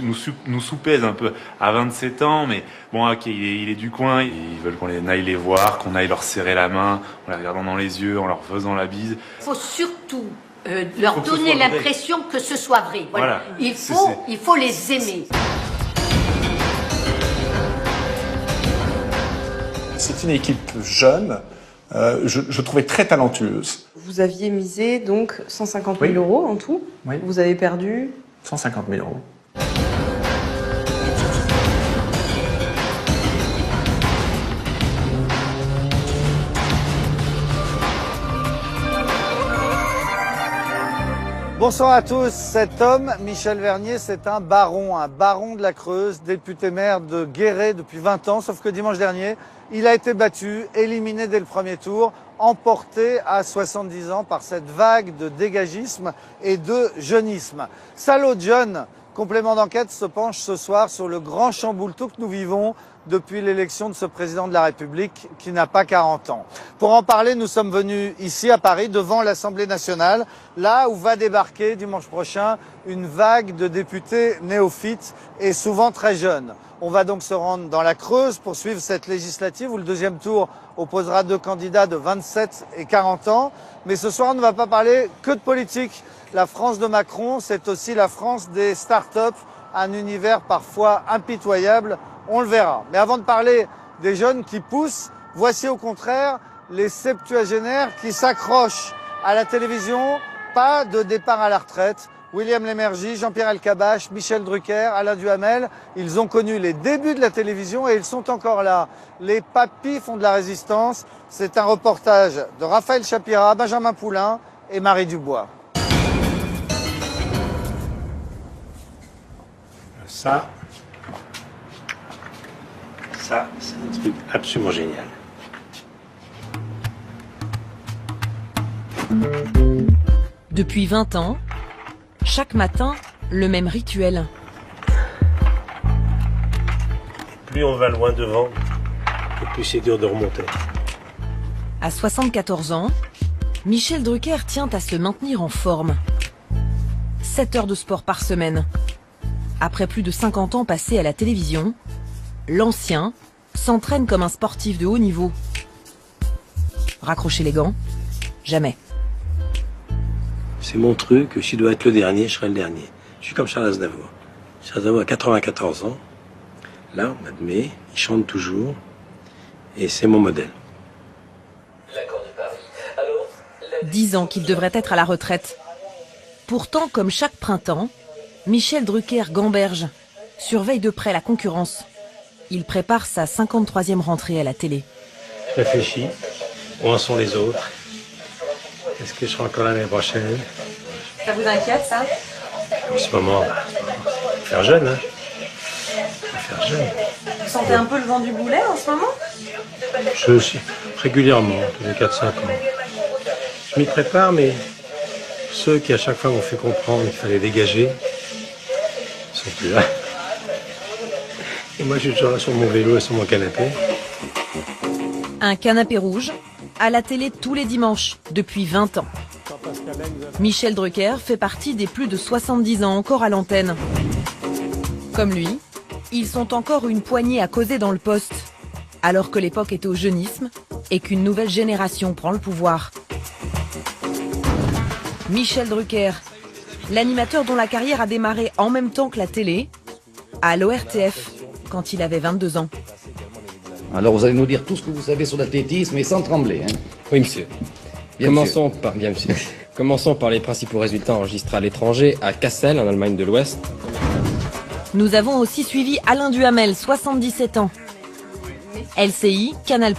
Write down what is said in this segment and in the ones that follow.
nous soupèse un peu à 27 ans, mais bon, ok, il est du coin, ils veulent qu'on aille les voir, qu'on aille leur serrer la main, en les regardant dans les yeux, en leur faisant la bise. Il faut surtout leur donner l'impression que ce soit vrai. Voilà. Il faut les aimer. C'est une équipe jeune, je trouvais très talentueuse. Vous aviez misé donc 150 000 euros en tout. Oui. Vous avez perdu 150 000 euros. Bonsoir à tous. Cet homme, Michel Vernier, c'est un baron de la Creuse, député maire de Guéret depuis 20 ans, sauf que dimanche dernier, il a été battu, éliminé dès le premier tour, emporté à 70 ans par cette vague de dégagisme et de jeunisme. Salaud John, complément d'enquête, se penche ce soir sur le grand chamboule-tout que nous vivons depuis l'élection de ce président de la République qui n'a pas 40 ans. Pour en parler, nous sommes venus ici à Paris, devant l'Assemblée nationale, là où va débarquer dimanche prochain une vague de députés néophytes et souvent très jeunes. On va donc se rendre dans la Creuse pour suivre cette législative où le deuxième tour opposera deux candidats de 27 et 40 ans. Mais ce soir, on ne va pas parler que de politique. La France de Macron, c'est aussi la France des start-up, un univers parfois impitoyable. On le verra. Mais avant de parler des jeunes qui poussent, voici au contraire les septuagénaires qui s'accrochent à la télévision. Pas de départ à la retraite. William Lémergie, Jean-Pierre Elkabbach, Michel Drucker, Alain Duhamel, ils ont connu les débuts de la télévision et ils sont encore là. Les papis font de la résistance. C'est un reportage de Raphaël Chapira, Benjamin Poulain et Marie Dubois. Ça, c'est un truc absolument génial. Depuis 20 ans, chaque matin, le même rituel. Plus on va loin devant, et plus c'est dur de remonter. À 74 ans, Michel Drucker tient à se maintenir en forme. 7 heures de sport par semaine. Après plus de 50 ans passés à la télévision, l'ancien s'entraîne comme un sportif de haut niveau. Raccrocher les gants? Jamais. C'est mon truc, si je dois être le dernier, je serai le dernier. Je suis comme Charles Aznavour. Charles Aznavour a 94 ans. Là, au mois de mai, il chante toujours. Et c'est mon modèle. 10 ans qu'il devrait être à la retraite. Pourtant, comme chaque printemps, Michel Drucker gamberge, surveille de près la concurrence. Il prépare sa 53e rentrée à la télé. Je réfléchis. Où en sont les autres? Est-ce que je serai encore là l'année prochaine? Ça vous inquiète, ça? En ce moment, faire jeune, hein. Faire jeune. Vous sentez un peu le vent du boulet en ce moment? Je suis régulièrement, tous les 4-5 ans. Je m'y prépare, mais ceux qui à chaque fois m'ont fait comprendre qu'il fallait dégager, ils sont plus là. Et moi, je suis toujours là sur mon vélo et sur mon canapé. Un canapé rouge, à la télé tous les dimanches, depuis 20 ans. Michel Drucker fait partie des plus de 70 ans encore à l'antenne. Comme lui, ils sont encore une poignée à causer dans le poste, alors que l'époque est au jeunisme et qu'une nouvelle génération prend le pouvoir. Michel Drucker, l'animateur dont la carrière a démarré en même temps que la télé, à l'ORTF, quand il avait 22 ans. Alors vous allez nous dire tout ce que vous savez sur l'athlétisme et sans trembler, hein? Oui, monsieur. Commençons par les principaux résultats enregistrés à l'étranger, à Kassel, en Allemagne de l'Ouest. Nous avons aussi suivi Alain Duhamel, 77 ans. LCI, Canal+,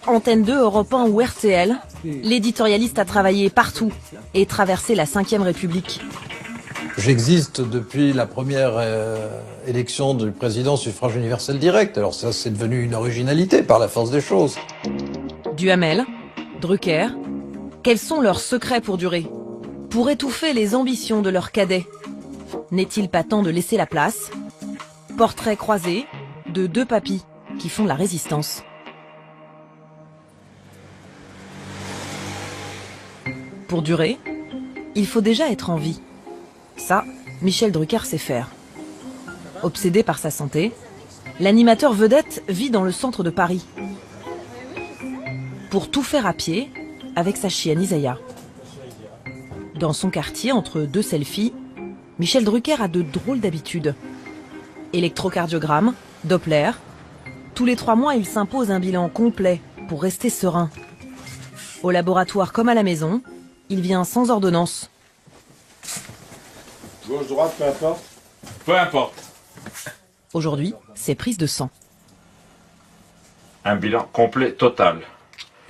Antenne 2, Europe 1 ou RTL, l'éditorialiste a travaillé partout et traversé la 5e République. J'existe depuis la première élection du président suffrage universel direct. Alors ça, c'est devenu une originalité par la force des choses. Duhamel, Drucker, quels sont leurs secrets pour durer? Pour étouffer les ambitions de leurs cadets? N'est-il pas temps de laisser la place? Portrait croisé de deux papis qui font la résistance. Pour durer, il faut déjà être en vie. Ça, Michel Drucker sait faire. Obsédé par sa santé, l'animateur vedette vit dans le centre de Paris. Pour tout faire à pied, avec sa chienne Isaiah. Dans son quartier, entre deux selfies, Michel Drucker a de drôles d'habitudes. Électrocardiogramme, Doppler. Tous les 3 mois, il s'impose un bilan complet pour rester serein. Au laboratoire comme à la maison, il vient sans ordonnance. Gauche, droite, peu importe. Peu importe. Aujourd'hui, c'est prise de sang. Un bilan complet, total.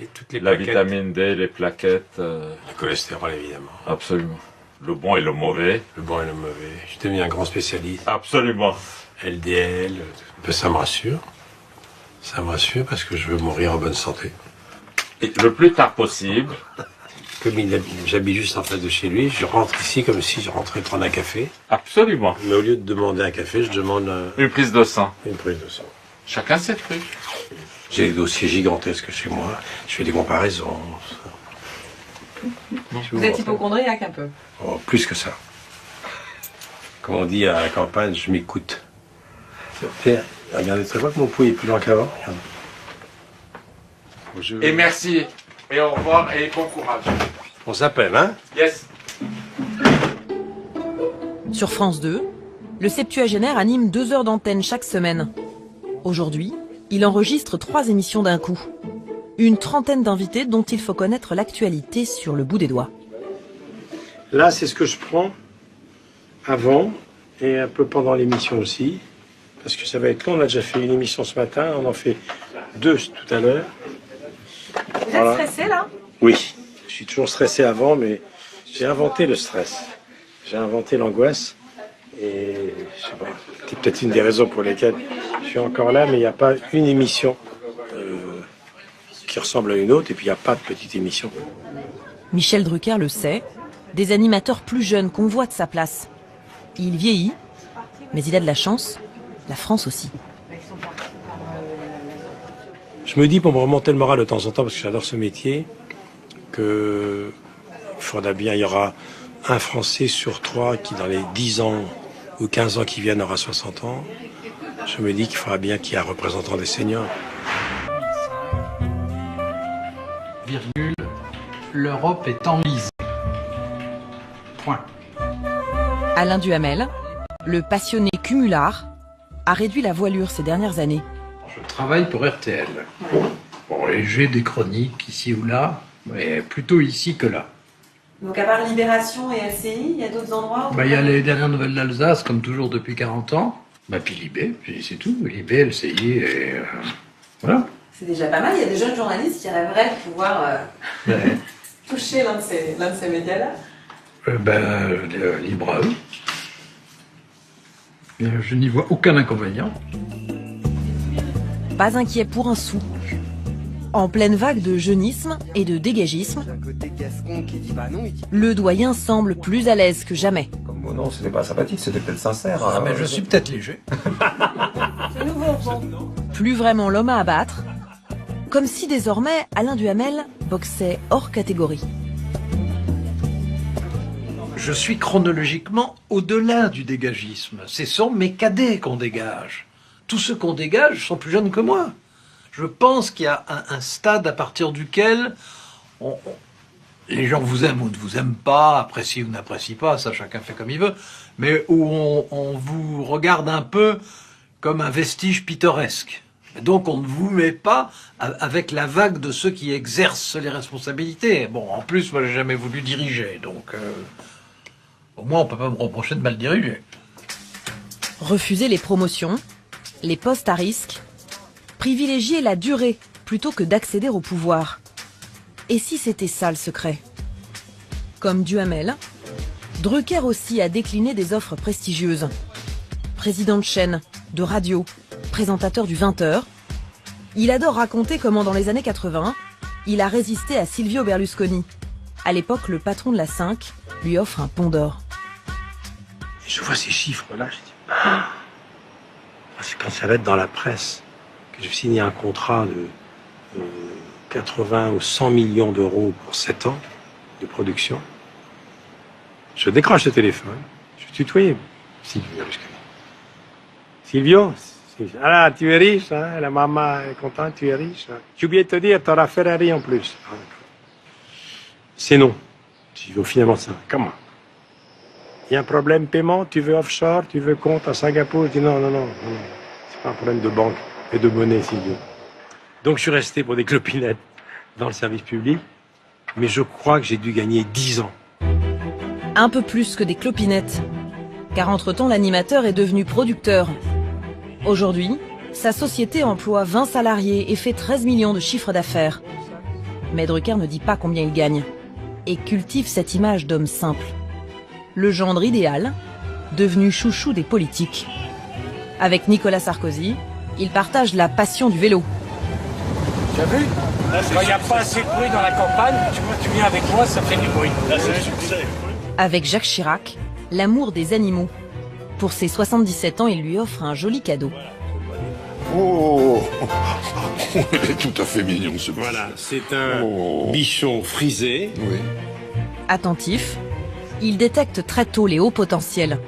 Et toutes les La plaquettes. vitamine D, les plaquettes. Le cholestérol, évidemment. Absolument. Le bon et le mauvais. Le bon et le mauvais. Je deviens un grand spécialiste. Absolument. LDL, ça me rassure. Ça me rassure parce que je veux mourir en bonne santé. Et le plus tard possible. Comme j'habite juste en face de chez lui, je rentre ici comme si je rentrais prendre un café. Absolument. Mais au lieu de demander un café, je demande une prise de sang. Une prise de sang. Chacun ses trucs. J'ai des dossiers gigantesques chez moi. Je fais des comparaisons. Vous êtes hypocondriaque un peu? Oh, plus que ça. Comme on dit à la campagne, je m'écoute. Regardez, tu vois que mon pouls est plus lent qu'avant. Et merci. Et au revoir et bon courage. On s'appelle, hein? Yes. Sur France 2, le septuagénaire anime 2 heures d'antenne chaque semaine. Aujourd'hui, il enregistre 3 émissions d'un coup. Une trentaine d'invités dont il faut connaître l'actualité sur le bout des doigts. Là, c'est ce que je prends avant et un peu pendant l'émission aussi. Parce que ça va être long. On a déjà fait une émission ce matin. On en fait 2 tout à l'heure. Vous êtes stressé là? Oui. Je suis toujours stressé avant, mais j'ai inventé le stress. J'ai inventé l'angoisse. Et je sais pas, c'est peut-être une des raisons pour lesquelles je suis encore là, mais il n'y a pas une émission qui ressemble à une autre, et puis il n'y a pas de petite émission. Michel Drucker le sait, des animateurs plus jeunes convoitent sa place. Il vieillit, mais il a de la chance, la France aussi. Je me dis, pour me remonter le moral de temps en temps, parce que j'adore ce métier, que il faudra bien, il y aura un Français sur 3 qui, dans les 10 ans ou 15 ans qui viennent, aura 60 ans. Je me dis qu'il faudra bien qu'il y ait un représentant des seniors. Virgule, l'Europe est enlisée. Point. Alain Duhamel, le passionné cumulard, a réduit la voilure ces dernières années. Je travaille pour RTL. Bon, et j'ai des chroniques ici ou là, mais plutôt ici que là. Donc à part Libération et LCI, il y a d'autres endroits où... Il y a les dernières nouvelles d'Alsace, comme toujours depuis 40 ans. Puis Libé, puis c'est tout. Libé, LCI, et voilà. C'est déjà pas mal. Il y a des jeunes journalistes qui rêveraient de pouvoir toucher l'un de ces médias-là. Libre à eux. Je n'y vois aucun inconvénient. Pas inquiet pour un sou. En pleine vague de jeunisme et de dégagisme, le doyen semble plus à l'aise que jamais. Bon, non, c'était pas sympathique, c'était peut-être sincère. Ah, mais je suis peut-être léger. C'est nouveau. Plus vraiment l'homme à abattre, comme si désormais Alain Duhamel boxait hors catégorie. Je suis chronologiquement au-delà du dégagisme. Ce sont mes cadets qu'on dégage. Tous ceux qu'on dégage sont plus jeunes que moi. Je pense qu'il y a un stade à partir duquel les gens vous aiment ou ne vous aiment pas, apprécient ou n'apprécient pas, ça chacun fait comme il veut, mais où on vous regarde un peu comme un vestige pittoresque. Donc on ne vous met pas avec la vague de ceux qui exercent les responsabilités. Bon, en plus, moi j'ai jamais voulu diriger, donc au moins on peut pas me reprocher de mal diriger. Refuser les promotions, les postes à risque, privilégier la durée plutôt que d'accéder au pouvoir. Et si c'était ça le secret? Comme Duhamel, Drucker aussi a décliné des offres prestigieuses. Président de chaîne, de radio, présentateur du 20h, il adore raconter comment dans les années 80, il a résisté à Silvio Berlusconi. À l'époque, le patron de la 5 lui offre un pont d'or. Je vois ces chiffres-là, je dis, c'est quand ça va être dans la presse que je signe un contrat de 80 ou 100 millions d'euros pour 7 ans de production. Je décroche le téléphone, je tutoyais Silvio Berlusconi. Silvio, ah, tu es riche, hein, la maman est contente, tu es riche. Hein. J'ai oublié de te dire, tu auras Ferrari en plus. C'est non. Silvio, finalement, ça. Comment? Il y a un problème paiement, tu veux offshore, tu veux compte à Singapour. Je dis non. C'est pas un problème de banque et de monnaie, Silvio. Donc je suis resté pour des clopinettes dans le service public, mais je crois que j'ai dû gagner 10 ans. Un peu plus que des clopinettes, car entre-temps l'animateur est devenu producteur. Aujourd'hui, sa société emploie 20 salariés et fait 13 millions de chiffre d'affaires. Mais Drucker ne dit pas combien il gagne et cultive cette image d'homme simple. Le gendre idéal, devenu chouchou des politiques. Avec Nicolas Sarkozy, il partage la passion du vélo. Tu as vu? Quand il n'y a pas assez de bruit dans la campagne, tu viens avec moi, ça fait du bruit. Avec Jacques Chirac, l'amour des animaux. Pour ses 77 ans, il lui offre un joli cadeau. Oh, il est tout à fait mignon ce bichon. Voilà, c'est un bichon frisé. Oui. Attentif, il détecte très tôt les hauts potentiels.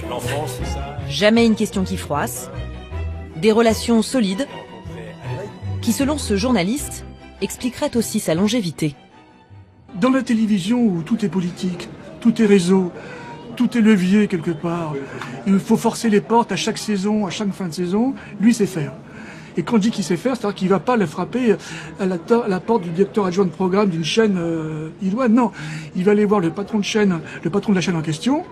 L'enfance, c'est ça. Jamais une question qui froisse. Des relations solides qui, selon ce journaliste, expliqueraient aussi sa longévité. Dans la télévision où tout est politique, tout est réseau, tout est levier quelque part, il faut forcer les portes à chaque saison, à chaque fin de saison, lui sait faire. Et quand je dis qu'il sait faire, c'est-à-dire qu'il ne va pas le frapper à la porte du directeur adjoint de programme d'une chaîne idoine, non. Il va aller voir le patron de la chaîne en question,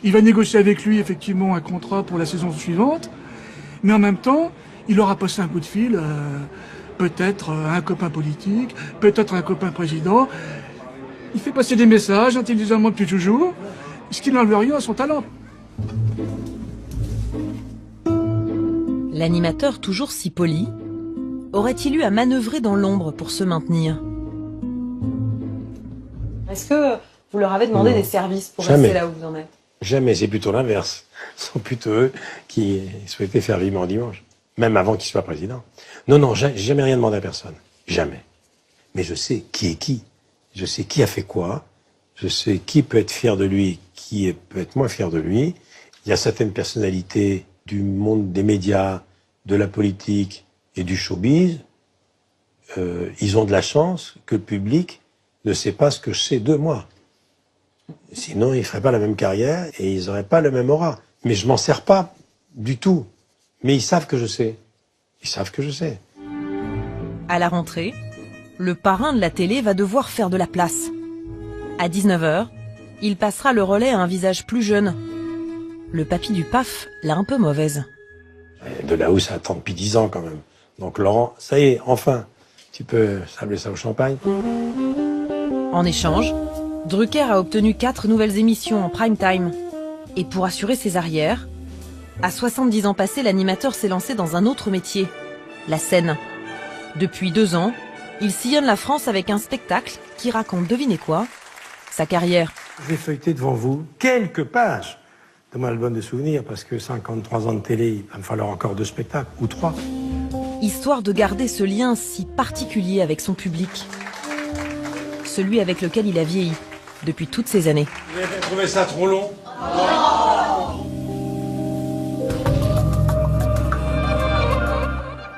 il va négocier avec lui effectivement un contrat pour la saison suivante, mais en même temps, il aura passé un coup de fil, peut-être à un copain politique, peut-être à un copain président. Il fait passer des messages intelligemment depuis toujours, ce qui n'enlève rien à son talent. L'animateur, toujours si poli, aurait-il eu à manœuvrer dans l'ombre pour se maintenir? Est-ce que vous leur avez demandé des services pour Jamais. rester là où vous en êtes? Jamais, c'est plutôt l'inverse. Ce sont plutôt eux qui souhaitaient faire vivement dimanche. Même avant qu'il soit président. Non, j'ai jamais rien demandé à personne. Jamais. Mais je sais qui est qui. Je sais qui a fait quoi. Je sais qui peut être fier de lui, qui peut être moins fier de lui. Il y a certaines personnalités du monde des médias, de la politique et du showbiz. Ils ont de la chance que le public ne sait pas ce que je sais de moi. Sinon, ils ne feraient pas la même carrière et ils n'auraient pas le même aura. Mais je m'en sers pas du tout. Mais ils savent que je sais. Ils savent que je sais. À la rentrée, le parrain de la télé va devoir faire de la place. À 19h, il passera le relais à un visage plus jeune. Le papy du PAF l'a un peu mauvaise. De là où ça attend depuis 10 ans quand même. Donc Laurent, ça y est, enfin, tu peux sabler ça au champagne. En échange, Drucker a obtenu 4 nouvelles émissions en prime time. Et pour assurer ses arrières, à 70 ans passés, l'animateur s'est lancé dans un autre métier, la scène. Depuis 2 ans, il sillonne la France avec un spectacle qui raconte, devinez quoi, sa carrière. Je vais feuilleter devant vous quelques pages de mon album de souvenirs, parce que 53 ans de télé, il va me falloir encore 2 spectacles, ou 3. Histoire de garder ce lien si particulier avec son public. Celui avec lequel il a vieilli depuis toutes ces années. Vous avez trouvé ça trop long?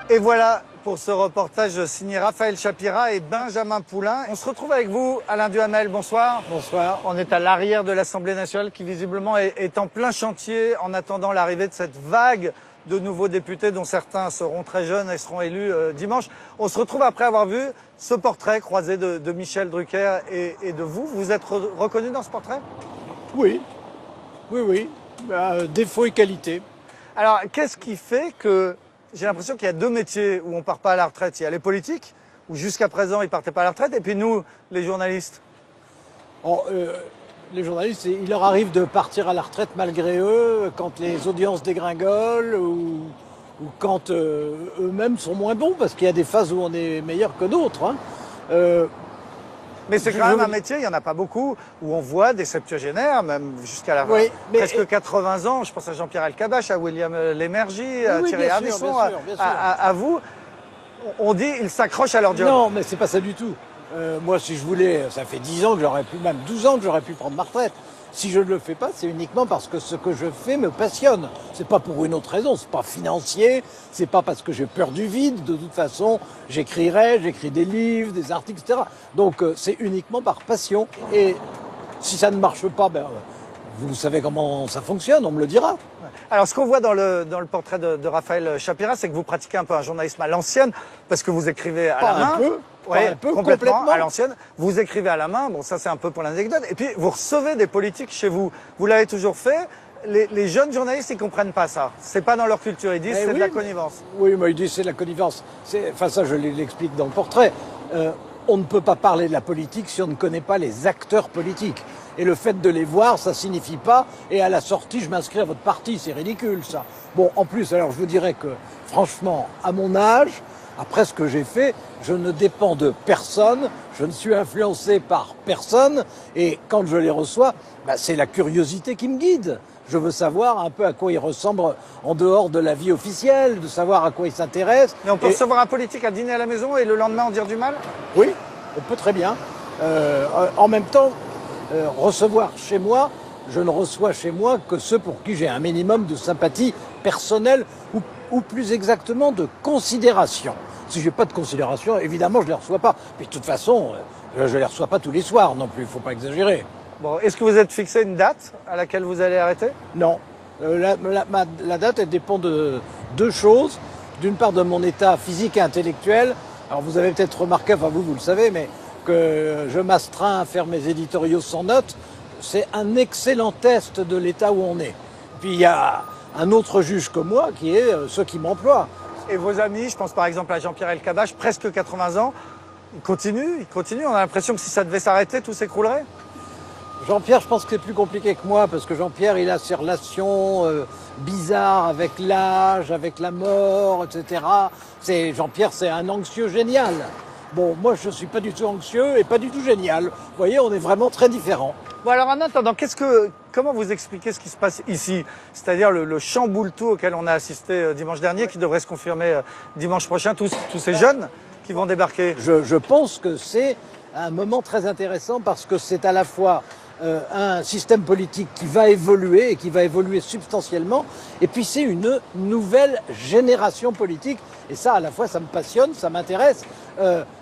Et voilà pour ce reportage signé Raphaël Chapira et Benjamin Poulain. On se retrouve avec vous, Alain Duhamel, bonsoir. Bonsoir. On est à l'arrière de l'Assemblée nationale qui visiblement est en plein chantier en attendant l'arrivée de cette vague de nouveaux députés dont certains seront très jeunes et seront élus dimanche. On se retrouve après avoir vu ce portrait croisé de Michel Drucker et de vous. Vous êtes reconnu dans ce portrait? Oui, défaut et qualité. Alors, qu'est-ce qui fait que j'ai l'impression qu'il y a 2 métiers où on ne part pas à la retraite? Il y a les politiques, où jusqu'à présent ils ne partaient pas à la retraite, et puis nous, les journalistes. Les journalistes, il leur arrive de partir à la retraite malgré eux, quand les audiences dégringolent, ou quand eux-mêmes sont moins bons, parce qu'il y a des phases où on est meilleur que d'autres. Hein. Mais c'est quand même un métier, il n'y en a pas beaucoup, où on voit des septuagénaires, même jusqu'à presque 80 ans. Je pense à Jean-Pierre Elkabbach, à William Lémergie, à Thierry Ardisson, à vous. On dit ils s'accrochent à leur job. Non, mais c'est pas ça du tout. Moi, si je voulais, ça fait 10 ans que j'aurais pu, même 12 ans que j'aurais pu prendre ma retraite. Si je ne le fais pas, c'est uniquement parce que ce que je fais me passionne. C'est pas pour une autre raison, c'est pas financier, c'est pas parce que j'ai peur du vide. De toute façon, j'écris des livres, des articles, etc. Donc c'est uniquement par passion. Et si ça ne marche pas, ben, vous savez comment ça fonctionne, on me le dira. Alors, ce qu'on voit dans le portrait de Raphaël Chapira, c'est que vous pratiquez un peu un journalisme à l'ancienne, parce que vous écrivez à la main. Un peu, complètement. À l'ancienne. Vous écrivez à la main, bon, ça c'est un peu pour l'anecdote. Et puis, vous recevez des politiques chez vous. Vous l'avez toujours fait. Les jeunes journalistes, ils comprennent pas ça. C'est pas dans leur culture. Ils disent c'est de la connivence. Oui, mais ils disent c'est de la connivence. Enfin, ça, je l'explique dans le portrait. On ne peut pas parler de la politique si on ne connaît pas les acteurs politiques. Et le fait de les voir, ça signifie pas, et à la sortie, je m'inscris à votre parti, c'est ridicule, ça. Bon, en plus, alors je vous dirais que, franchement, à mon âge, après ce que j'ai fait, je ne dépends de personne, je ne suis influencé par personne, et quand je les reçois, bah, c'est la curiosité qui me guide. Je veux savoir un peu à quoi ils ressemblent en dehors de la vie officielle, de savoir à quoi ils s'intéressent. Mais on peut recevoir un politique à dîner à la maison et le lendemain en dire du mal? Oui, on peut très bien. En même temps, recevoir chez moi, je ne reçois chez moi que ceux pour qui j'ai un minimum de sympathie personnelle ou plus exactement de considération. Si j'ai pas de considération, évidemment, je les reçois pas. Mais de toute façon, je les reçois pas tous les soirs non plus, il faut pas exagérer. Bon, est-ce que vous êtes fixé une date à laquelle vous allez arrêter? Non. La date, elle dépend de deux choses. D'une part, de mon état physique et intellectuel. Alors, vous avez peut-être remarqué, enfin vous le savez, mais que je m'astreins à faire mes éditoriaux sans notes. C'est un excellent test de l'état où on est. Puis il y a un autre juge que moi qui est ceux qui m'emploient. Et vos amis, je pense par exemple à Jean-Pierre Elkabbach, presque 80 ans, il continue. On a l'impression que si ça devait s'arrêter, tout s'écroulerait. Jean-Pierre, je pense que c'est plus compliqué que moi, parce que Jean-Pierre, il a ses relations bizarres avec l'âge, avec la mort, etc. Jean-Pierre, c'est un anxieux génial. Bon, moi, je suis pas du tout anxieux et pas du tout génial. Vous voyez, on est vraiment très différents. Bon, alors en attendant, comment vous expliquez ce qui se passe ici? C'est-à-dire le chamboule-tout auquel on a assisté dimanche dernier, qui devrait se confirmer dimanche prochain, tous ces jeunes qui vont débarquer. Je pense que c'est un moment très intéressant parce que c'est à la fois un système politique qui va évoluer et qui va évoluer substantiellement. Et puis c'est une nouvelle génération politique. Et ça, à la fois, ça me passionne, ça m'intéresse.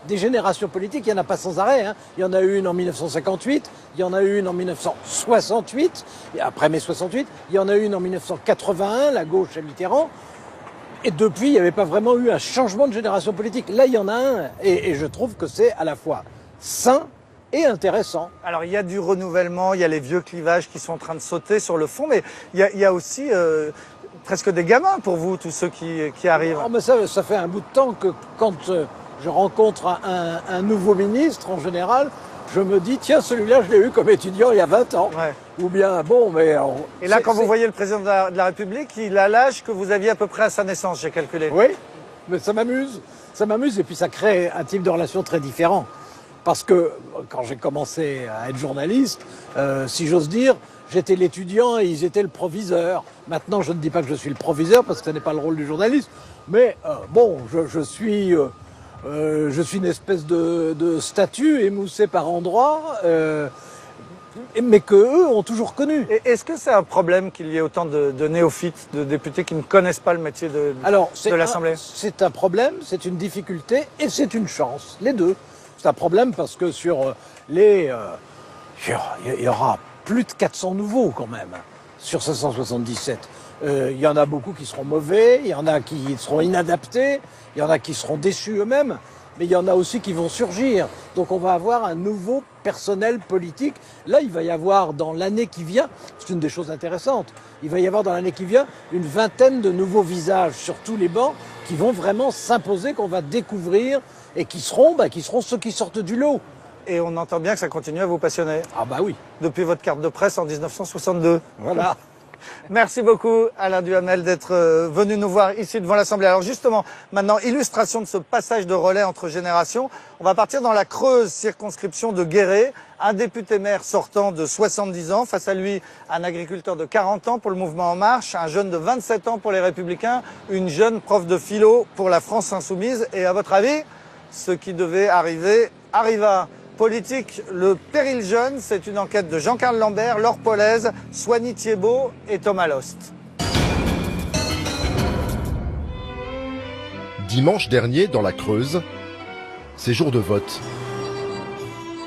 Des générations politiques, il n'y en a pas sans arrêt. Hein. Il y en a eu une en 1958, il y en a eu une en 1968, et après mai 68, il y en a eu une en 1981, la gauche à Mitterrand. Et depuis, il n'y avait pas vraiment eu un changement de génération politique. Là, il y en a un. Et je trouve que c'est à la fois sain et intéressant. Alors il y a du renouvellement, il y a les vieux clivages qui sont en train de sauter sur le fond, mais il y a aussi presque des gamins pour vous, tous ceux qui arrivent. Oh, mais ça fait un bout de temps que quand je rencontre un nouveau ministre, en général, je me dis, tiens, celui-là, je l'ai eu comme étudiant il y a 20 ans. Ouais. Ou bien, bon, mais... Et là, quand vous voyez le président de la République, il a l'âge que vous aviez à peu près à sa naissance, j'ai calculé. Oui, mais ça m'amuse. Ça m'amuse et puis ça crée un type de relation très différent. Parce que quand j'ai commencé à être journaliste, si j'ose dire, j'étais l'étudiant et ils étaient le proviseur. Maintenant, je ne dis pas que je suis le proviseur parce que ce n'est pas le rôle du journaliste. Mais bon, je suis une espèce de statue émoussée par endroits, mais qu'eux ont toujours connu. Est-ce que c'est un problème qu'il y ait autant de néophytes, de députés qui ne connaissent pas le métier de l'Assemblée? C'est un problème, c'est une difficulté et c'est une chance, les deux. C'est un problème parce que il y aura plus de 400 nouveaux quand même, sur 577. Il y en a beaucoup qui seront mauvais, il y en a qui seront inadaptés, il y en a qui seront déçus eux-mêmes, mais il y en a aussi qui vont surgir. Donc on va avoir un nouveau personnel politique. Là, il va y avoir dans l'année qui vient, c'est une des choses intéressantes, il va y avoir dans l'année qui vient une vingtaine de nouveaux visages sur tous les bancs qui vont vraiment s'imposer, qu'on va découvrir et qui seront ceux qui sortent du lot. Et on entend bien que ça continue à vous passionner. Ah bah oui. Depuis votre carte de presse en 1962. Voilà. Merci beaucoup Alain Duhamel d'être venu nous voir ici devant l'Assemblée. Alors justement, maintenant, illustration de ce passage de relais entre générations. On va partir dans la Creuse, circonscription de Guéret. Un député maire sortant de 70 ans, face à lui un agriculteur de 40 ans pour le Mouvement En Marche, un jeune de 27 ans pour les Républicains, une jeune prof de philo pour la France Insoumise. Et à votre avis, ce qui devait arriver arriva. Politique, le péril jeune, c'est une enquête de Jean-Carl Lambert, Laure Polaise, Soigny Thiebaud et Thomas Lost. Dimanche dernier, dans la Creuse, c'est jour de vote.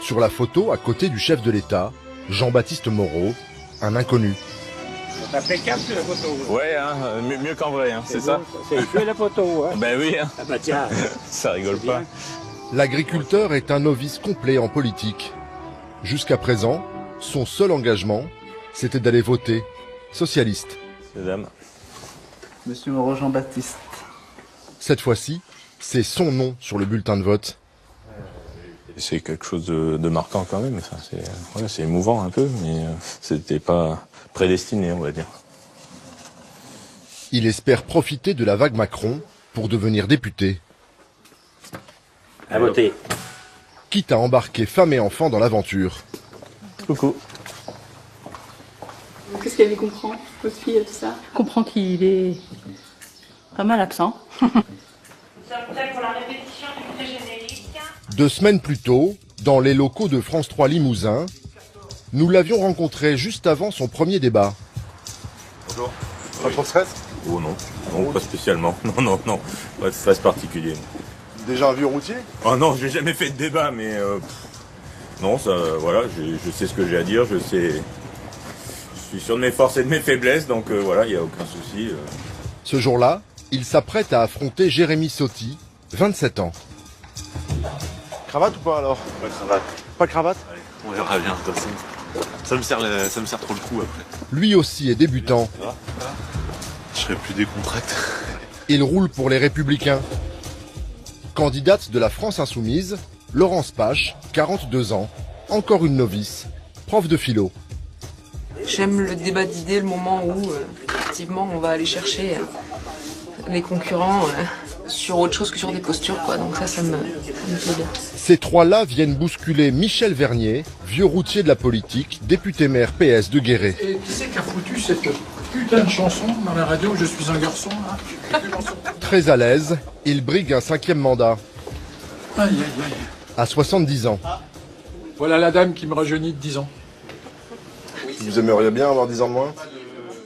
Sur la photo, à côté du chef de l'État, Jean-Baptiste Moreau, un inconnu. C'est impeccable sur la photo. Ouais, hein, mieux qu'en vrai, hein, c'est ça. C'est fait la photo, hein. Ben oui, hein. Ah bah tiens. Ça rigole pas. L'agriculteur est un novice complet en politique. Jusqu'à présent, son seul engagement, c'était d'aller voter socialiste. Mesdames. Monsieur Moreau Jean-Baptiste. Cette fois-ci, c'est son nom sur le bulletin de vote. C'est quelque chose de marquant quand même. Enfin, c'est émouvant un peu, mais c'était pas prédestiné, on va dire. Il espère profiter de la vague Macron pour devenir député. À voter. Quitte à embarquer femme et enfant dans l'aventure. Coucou. Qu'est-ce qu'elle y comprend, votre fille, tout ça? Je comprends qu'il est pas mal absent. Nous sommes prêts pour la répétition du générique. 2 semaines plus tôt, dans les locaux de France 3 Limousin, nous l'avions rencontré juste avant son premier débat. Bonjour. Pas trop de stress? Oh non, non, pas spécialement. Non, pas de stress particulier. Déjà un vieux routier? Oh non, j'ai jamais fait de débat, mais non, ça, voilà, je sais ce que j'ai à dire, je suis sûr de mes forces et de mes faiblesses, donc voilà, il n'y a aucun souci. Ce jour-là, il s'apprête à affronter Jérémy Sauty, 27 ans. Cravate ou pas alors? Pas de cravate. Pas de cravate? Allez, on verra bien, de toute façon. Ça me sert trop le coup après. Lui aussi est débutant. Je serai plus décontracté. Il roule pour les Républicains. Candidate de la France Insoumise, Laurence Pache, 42 ans, encore une novice, prof de philo. J'aime le débat d'idées, le moment où effectivement on va aller chercher les concurrents sur autre chose que sur des postures, quoi. Donc ça me plaît bien. Ces trois-là viennent bousculer Michel Vernier, vieux routier de la politique, député maire PS de Guéret. Et qui c'est qui a foutu cette putain de chanson dans la radio, Je suis un garçon, là? Très à l'aise, il brigue un 5e mandat. Aïe, aïe, aïe. À 70 ans. Voilà la dame qui me rajeunit de 10 ans. Vous aimeriez bien avoir 10 ans de moins?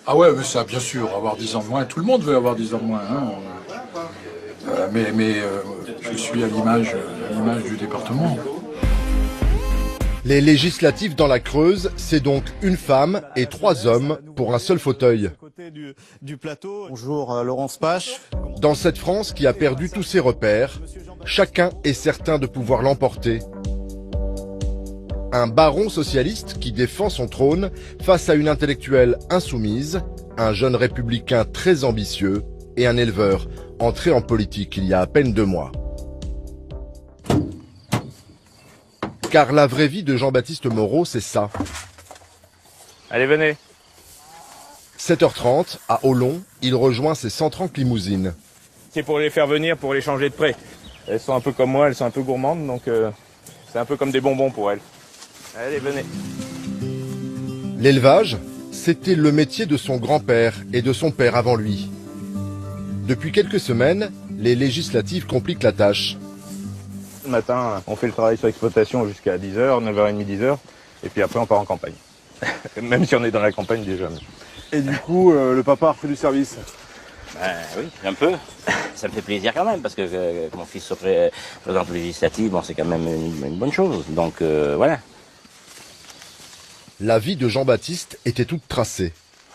Ah ouais, mais ça, bien sûr, avoir 10 ans de moins. Tout le monde veut avoir 10 ans de moins. Hein. Mais je suis à l'image du département. Les législatives dans la Creuse, c'est donc une femme et 3 hommes pour un seul fauteuil. Bonjour Laurence Pache. Dans cette France qui a perdu tous ses repères, chacun est certain de pouvoir l'emporter. Un baron socialiste qui défend son trône face à une intellectuelle insoumise, un jeune républicain très ambitieux et un éleveur entré en politique il y a à peine 2 mois. Car la vraie vie de Jean-Baptiste Moreau, c'est ça. Allez, venez. 7h30, à Olon, il rejoint ses 130 limousines. C'est pour les faire venir, pour les changer de près. Elles sont un peu comme moi, elles sont un peu gourmandes, donc c'est un peu comme des bonbons pour elles. Allez, venez. L'élevage, c'était le métier de son grand-père et de son père avant lui. Depuis quelques semaines, les législatives compliquent la tâche. Le matin, on fait le travail sur l'exploitation jusqu'à 10h, 9h30, 10h, et puis après on part en campagne. Même si on est dans la campagne déjà. Et du coup, le papa a repris du service? Oui, un peu. Ça me fait plaisir quand même, parce que mon fils soit président législatif, bon, c'est quand même une bonne chose. Donc voilà. La vie de Jean-Baptiste était toute tracée.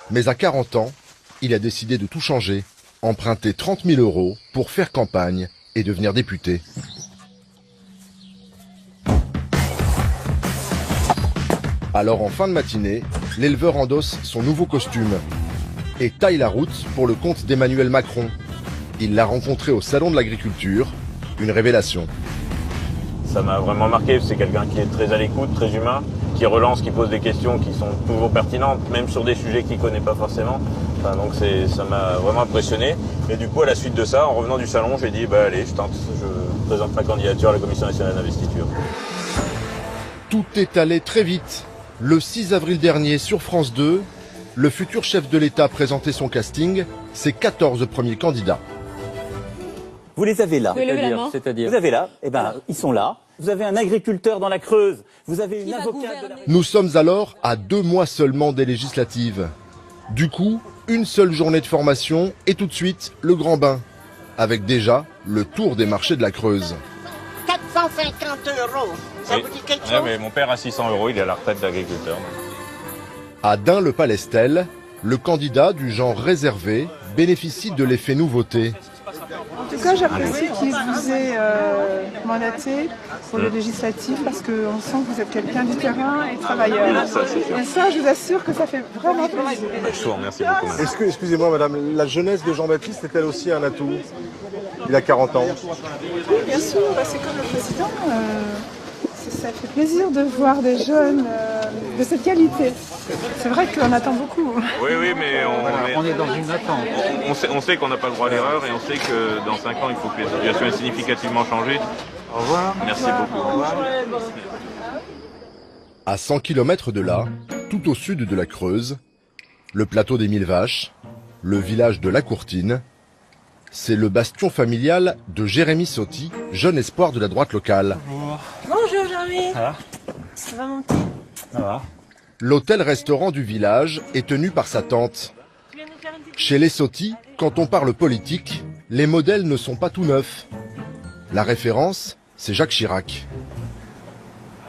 Mais à 40 ans, il a décidé de tout changer, emprunter 30 000 € pour faire campagne et devenir député. Alors en fin de matinée, l'éleveur endosse son nouveau costume et taille la route pour le compte d'Emmanuel Macron. Il l'a rencontré au Salon de l'Agriculture, une révélation. Ça m'a vraiment marqué, c'est quelqu'un qui est très à l'écoute, très humain, qui relance, qui pose des questions qui sont toujours pertinentes, même sur des sujets qu'il ne connaît pas forcément. Enfin, donc ça m'a vraiment impressionné. Et du coup, à la suite de ça, en revenant du salon, j'ai dit, allez, je tente, je présente ma candidature à la Commission nationale d'investiture. Tout est allé très vite. Le 6 avril dernier, sur France 2, le futur chef de l'État présentait son casting, ses 14 premiers candidats. Vous les avez là. C'est-à-dire Vous avez là, ils sont là. Vous avez un agriculteur dans la Creuse. Vous avez une avocate de la... Nous sommes alors à 2 mois seulement des législatives. Du coup, une seule journée de formation et tout de suite le grand bain, avec déjà le tour des marchés de la Creuse. 450 €, ça vous dit quelque chose? Mais mon père a 600 €, il est à la retraite d'agriculteur. À Dun-le-Palestel, le candidat du genre réservé bénéficie de l'effet nouveauté. En tout cas, j'apprécie qu'il vous ait mandaté pour le législatif parce qu'on sent que vous êtes quelqu'un du terrain et travailleur. Et ça, je vous assure que ça fait vraiment plaisir. Je vous remercie beaucoup. Madame. Est-ce que, excusez-moi madame, la jeunesse de Jean-Baptiste est-elle aussi un atout? Il a 40 ans. Oui, bien sûr, c'est comme le président. Ça fait plaisir de voir des jeunes de cette qualité. C'est vrai qu'on attend beaucoup. Oui, mais on est dans une attente. On sait qu'on n'a pas le droit à l'erreur et on sait que dans 5 ans, il faut que les situations aient significativement changé. Au revoir. Merci beaucoup. Au revoir. À 100 km de là, tout au sud de la Creuse, le plateau des 1000 Vaches, le village de La Courtine, c'est le bastion familial de Jérémy Sauty, jeune espoir de la droite locale. Bonjour Jérémy. Ça va? Ça va mon petit? Ça va. L'hôtel-restaurant du village est tenu par sa tante. Chez les Sauty, quand on parle politique, les modèles ne sont pas tout neufs. La référence, c'est Jacques Chirac.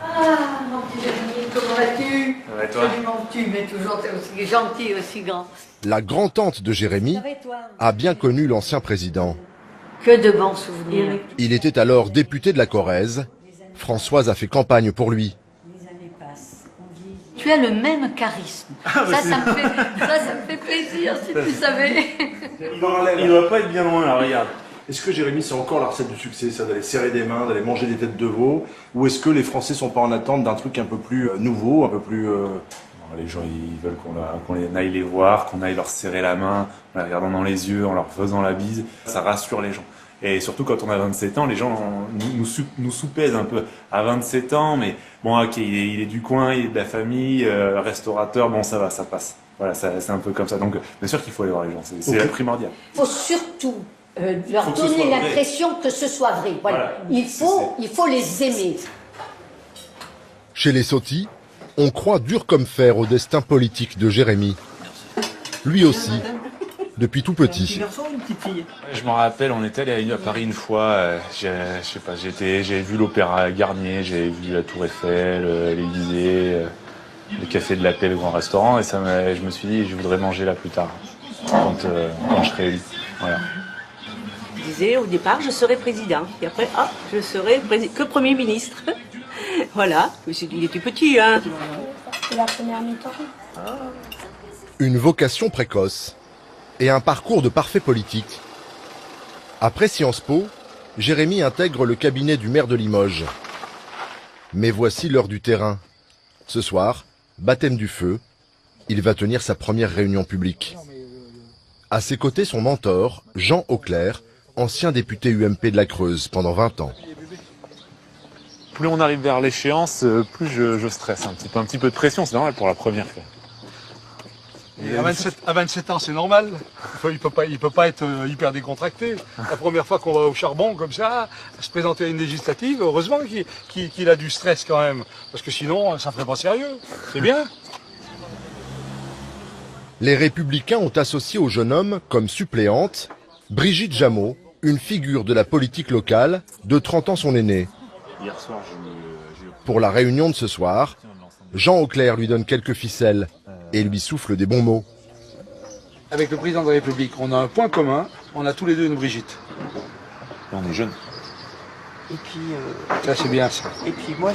Ah mon petit Jérémy, comment vas-tu? Ça va et toi? Absolument tu, mais toujours t'es aussi gentil, aussi grand. La grand-tante de Jérémy a bien connu l'ancien président. Que de bons souvenirs. Il était alors député de la Corrèze. Françoise a fait campagne pour lui. Tu as le même charisme. Ça me fait plaisir si tu savais. Il doit pas être bien loin là, regarde. Est-ce que Jérémy, c'est encore la recette du succès, ça, d'aller serrer des mains, d'aller manger des têtes de veau? Ou est-ce que les Français sont pas en attente d'un truc un peu plus nouveau, un peu plus... Les gens, ils veulent qu'on aille les voir, qu'on aille leur serrer la main, en les regardant dans les yeux, en leur faisant la bise. Ça rassure les gens. Et surtout quand on a 27 ans, les gens nous soupèsent un peu. À 27 ans, mais bon, ok, il est du coin, il est de la famille, restaurateur, bon, ça va, ça passe. Voilà, c'est un peu comme ça. Donc, bien sûr qu'il faut aller voir les gens, c'est primordial. Il faut surtout leur donner l'impression que ce soit vrai. Voilà. Il faut les aimer. Chez les Sauty, on croit dur comme fer au destin politique de Jérémy. Lui aussi, depuis tout petit. Je me rappelle, on était allé à Paris une fois, j'ai vu l'Opéra Garnier, j'ai vu la Tour Eiffel, l'Élysée, le Café de la Paix, le grand restaurant, et je me suis dit, je voudrais manger là plus tard, quand je serai élu. Voilà. Je disais au départ, je serai président, et après, je serai que Premier ministre. Voilà, il était petit, hein. C'est la première mi-temps. Une vocation précoce et un parcours de parfait politique. Après Sciences Po, Jérémy intègre le cabinet du maire de Limoges. Mais voici l'heure du terrain. Ce soir, baptême du feu, il va tenir sa première réunion publique. À ses côtés, son mentor, Jean Auclair, ancien député UMP de la Creuse pendant 20 ans. Plus on arrive vers l'échéance, plus je stresse un petit peu de pression, c'est normal pour la première fois. Et à 27 ans, c'est normal. Il peut pas être hyper décontracté. La première fois qu'on va au charbon comme ça, se présenter à une législative, heureusement qu'il a du stress quand même. Parce que sinon, ça ferait pas sérieux. C'est bien. Les Républicains ont associé au jeune homme, comme suppléante, Brigitte Jameau, une figure de la politique locale, de 30 ans son aînée. Pour la réunion de ce soir, Jean Auclair lui donne quelques ficelles et lui souffle des bons mots. Avec le président de la République, on a un point commun, on a tous les deux une Brigitte. Et on est jeunes. Et puis... ça c'est bien ça. Et puis moi,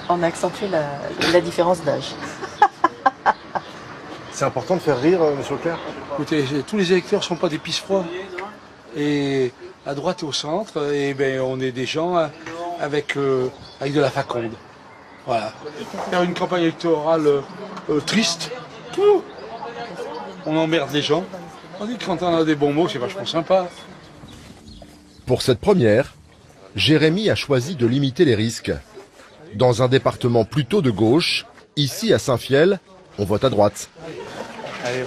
on a accentué la différence d'âge. C'est important de faire rire, monsieur Auclair. Écoutez, tous les électeurs ne sont pas des pisse-froids. Et à droite et au centre, et ben, on est des gens avec de la faconde. Voilà. Faire une campagne électorale triste, on emmerde les gens. On dit que quand on a des bons mots, c'est vachement sympa. Pour cette première, Jérémy a choisi de limiter les risques. Dans un département plutôt de gauche, ici à Saint-Fiel, on vote à droite. Allez,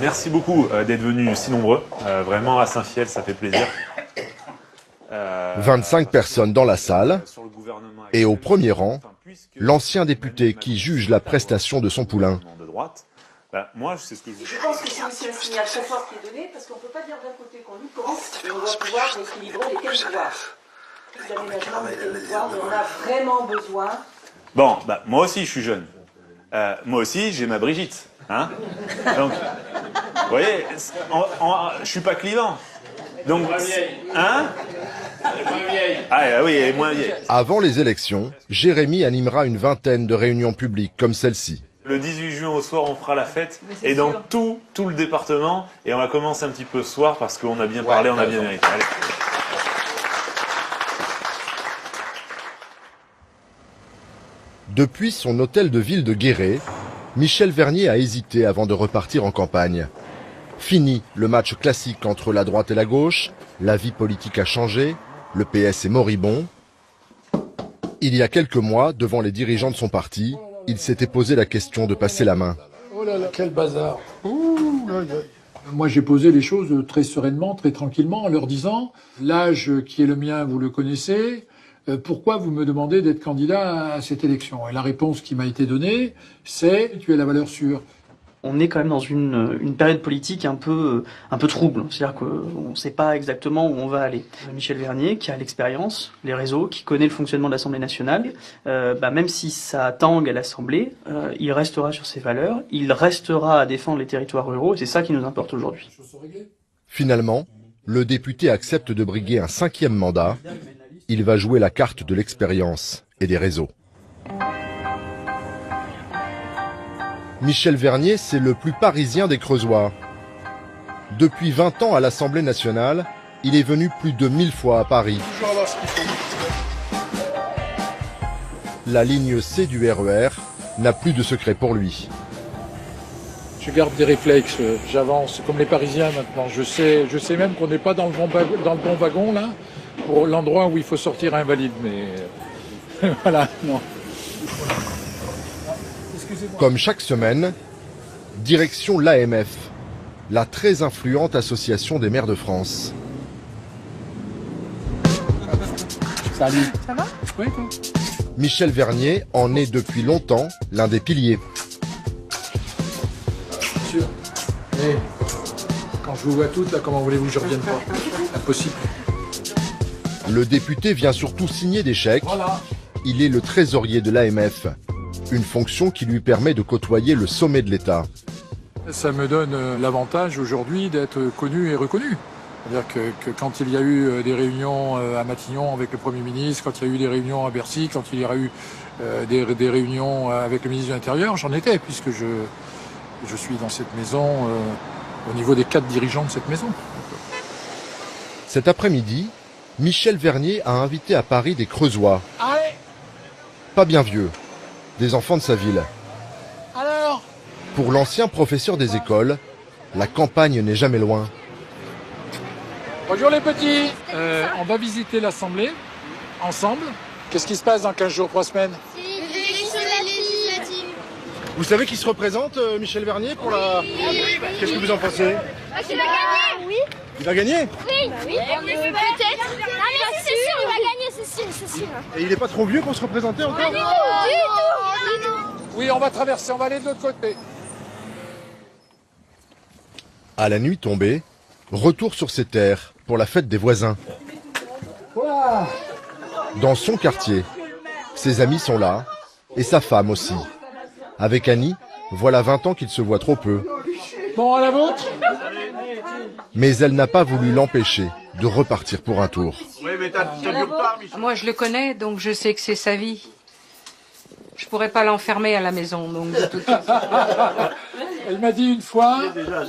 merci beaucoup d'être venus si nombreux. Vraiment, à Saint-Fiel, ça fait plaisir. 25 personnes dans la salle. Sur le gouvernement Et au premier rang, l'ancien député qui juge la prestation de son poulain. Moi, c'est ce que je pense que c'est aussi un signal très fort qui est donné, parce qu'on ne peut pas dire d'un côté qu'on lutte contre, et on doit pouvoir équilibrer les territoires. L'aménagement des territoires, mais on a vraiment besoin. Bon, moi aussi, je suis jeune. Moi aussi, j'ai ma Brigitte. Hein, donc, vous voyez, je suis pas clivant. Donc, hein? Ah oui, elle est moins vieille. Avant les élections, Jérémy animera une vingtaine de réunions publiques comme celle-ci. Le 18 juin au soir, on fera la fête, et dans tout le département, et on va commencer un petit peu ce soir, parce qu'on a bien parlé, on a bien mérité. Allez. Depuis son hôtel de ville de Guéret, Michel Vernier a hésité avant de repartir en campagne. Fini le match classique entre la droite et la gauche, la vie politique a changé, le PS est moribond. Il y a quelques mois, devant les dirigeants de son parti, il s'était posé la question de passer la main. Oh là là, quel bazar. Ouh là là. Moi, j'ai posé les choses très sereinement, très tranquillement, en leur disant « L'âge qui est le mien, vous le connaissez. Pourquoi vous me demandez d'être candidat à cette élection ?» Et la réponse qui m'a été donnée, c'est « Tu es la valeur sûre. » On est quand même dans une période politique un peu trouble. C'est-à-dire qu'on ne sait pas exactement où on va aller. Michel Vernier, qui a l'expérience, les réseaux, qui connaît le fonctionnement de l'Assemblée nationale, même si ça tangue à l'Assemblée, il restera sur ses valeurs, il restera à défendre les territoires ruraux, et c'est ça qui nous importe aujourd'hui. Finalement, le député accepte de briguer un 5e mandat. Il va jouer la carte de l'expérience et des réseaux. Michel Vernier, c'est le plus parisien des Creusois. Depuis 20 ans à l'Assemblée nationale, il est venu plus de 1000 fois à Paris. La ligne C du RER n'a plus de secret pour lui. Je garde des réflexes, j'avance comme les Parisiens maintenant. Je sais même qu'on n'est pas dans le bon wagon là, pour l'endroit où il faut sortir invalide, mais voilà, non. Comme chaque semaine, direction l'AMF, la très influente association des maires de France. Salut. Ça va? Oui, toi. Michel Vernier en est depuis longtemps l'un des piliers. Sûr. Et quand je vous vois toutes, là, comment voulez-vous que je revienne pas? Impossible. Le député vient surtout signer des chèques. Voilà. Il est le trésorier de l'AMF, une fonction qui lui permet de côtoyer le sommet de l'État. Ça me donne l'avantage aujourd'hui d'être connu et reconnu. C'est-à-dire que quand il y a eu des réunions à Matignon avec le Premier ministre, quand il y a eu des réunions à Bercy, quand il y a eu des réunions avec le ministre de l'Intérieur, j'en étais, puisque je suis dans cette maison, au niveau des 4 dirigeants de cette maison. Cet après-midi, Michel Vernier a invité à Paris des Creusois. Allez. Pas bien vieux, des enfants de sa ville. Alors ? Pour l'ancien professeur des écoles, la campagne n'est jamais loin. Bonjour les petits. On va visiter l'Assemblée, ensemble. Qu'est-ce qui se passe dans 15 jours, 3 semaines? Vous savez qui se représente, Michel Vernier, pour la... Qu'est-ce que vous en pensez? Il va gagner, oui. Il va gagner? Oui, peut-être. Non mais c'est sûr, il va gagner, c'est sûr. Et il n'est pas trop vieux pour se représenter encore? Du tout. Oui, on va traverser, on va aller de l'autre côté. À la nuit tombée, retour sur ses terres pour la fête des voisins. Voilà. Dans son quartier, ses amis sont là, et sa femme aussi. Avec Annie, voilà 20 ans qu'ils se voient trop peu. Bon, à la vôtre. Mais elle n'a pas voulu l'empêcher de repartir pour un tour. Oui, mais t'as du retard, Michel. Moi, je le connais, donc je sais que c'est sa vie. Je pourrais pas l'enfermer à la maison, donc de toute façon. Elle m'a dit une fois,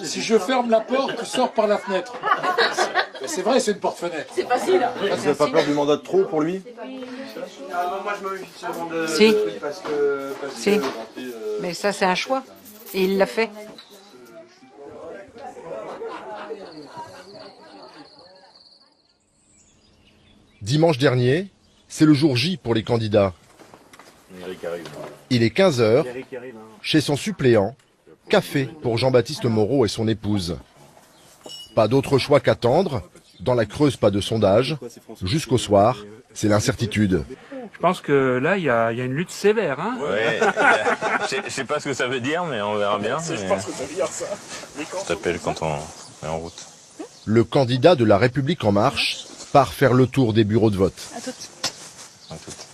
si je ferme la porte, tu sors par la fenêtre. C'est vrai, c'est une porte-fenêtre. C'est facile. Vous n'avez pas peur du mandat de trop pour lui? Moi, je me méfie seulement de... Si. Parce que Si. Mais ça, c'est un choix. Et il l'a fait. Dimanche dernier, c'est le jour J pour les candidats. Il est 15h, chez son suppléant, café pour Jean-Baptiste Moreau et son épouse. Pas d'autre choix qu'attendre, dans la Creuse pas de sondage, jusqu'au soir, c'est l'incertitude. pense que là, il y a une lutte sévère. Hein. Ouais, je sais pas ce que ça veut dire, mais on verra bien. Je pense que ça veut dire ça. On t'appelle quand on est en route. Le candidat de La République En Marche part faire le tour des bureaux de vote. À toutes. À toutes.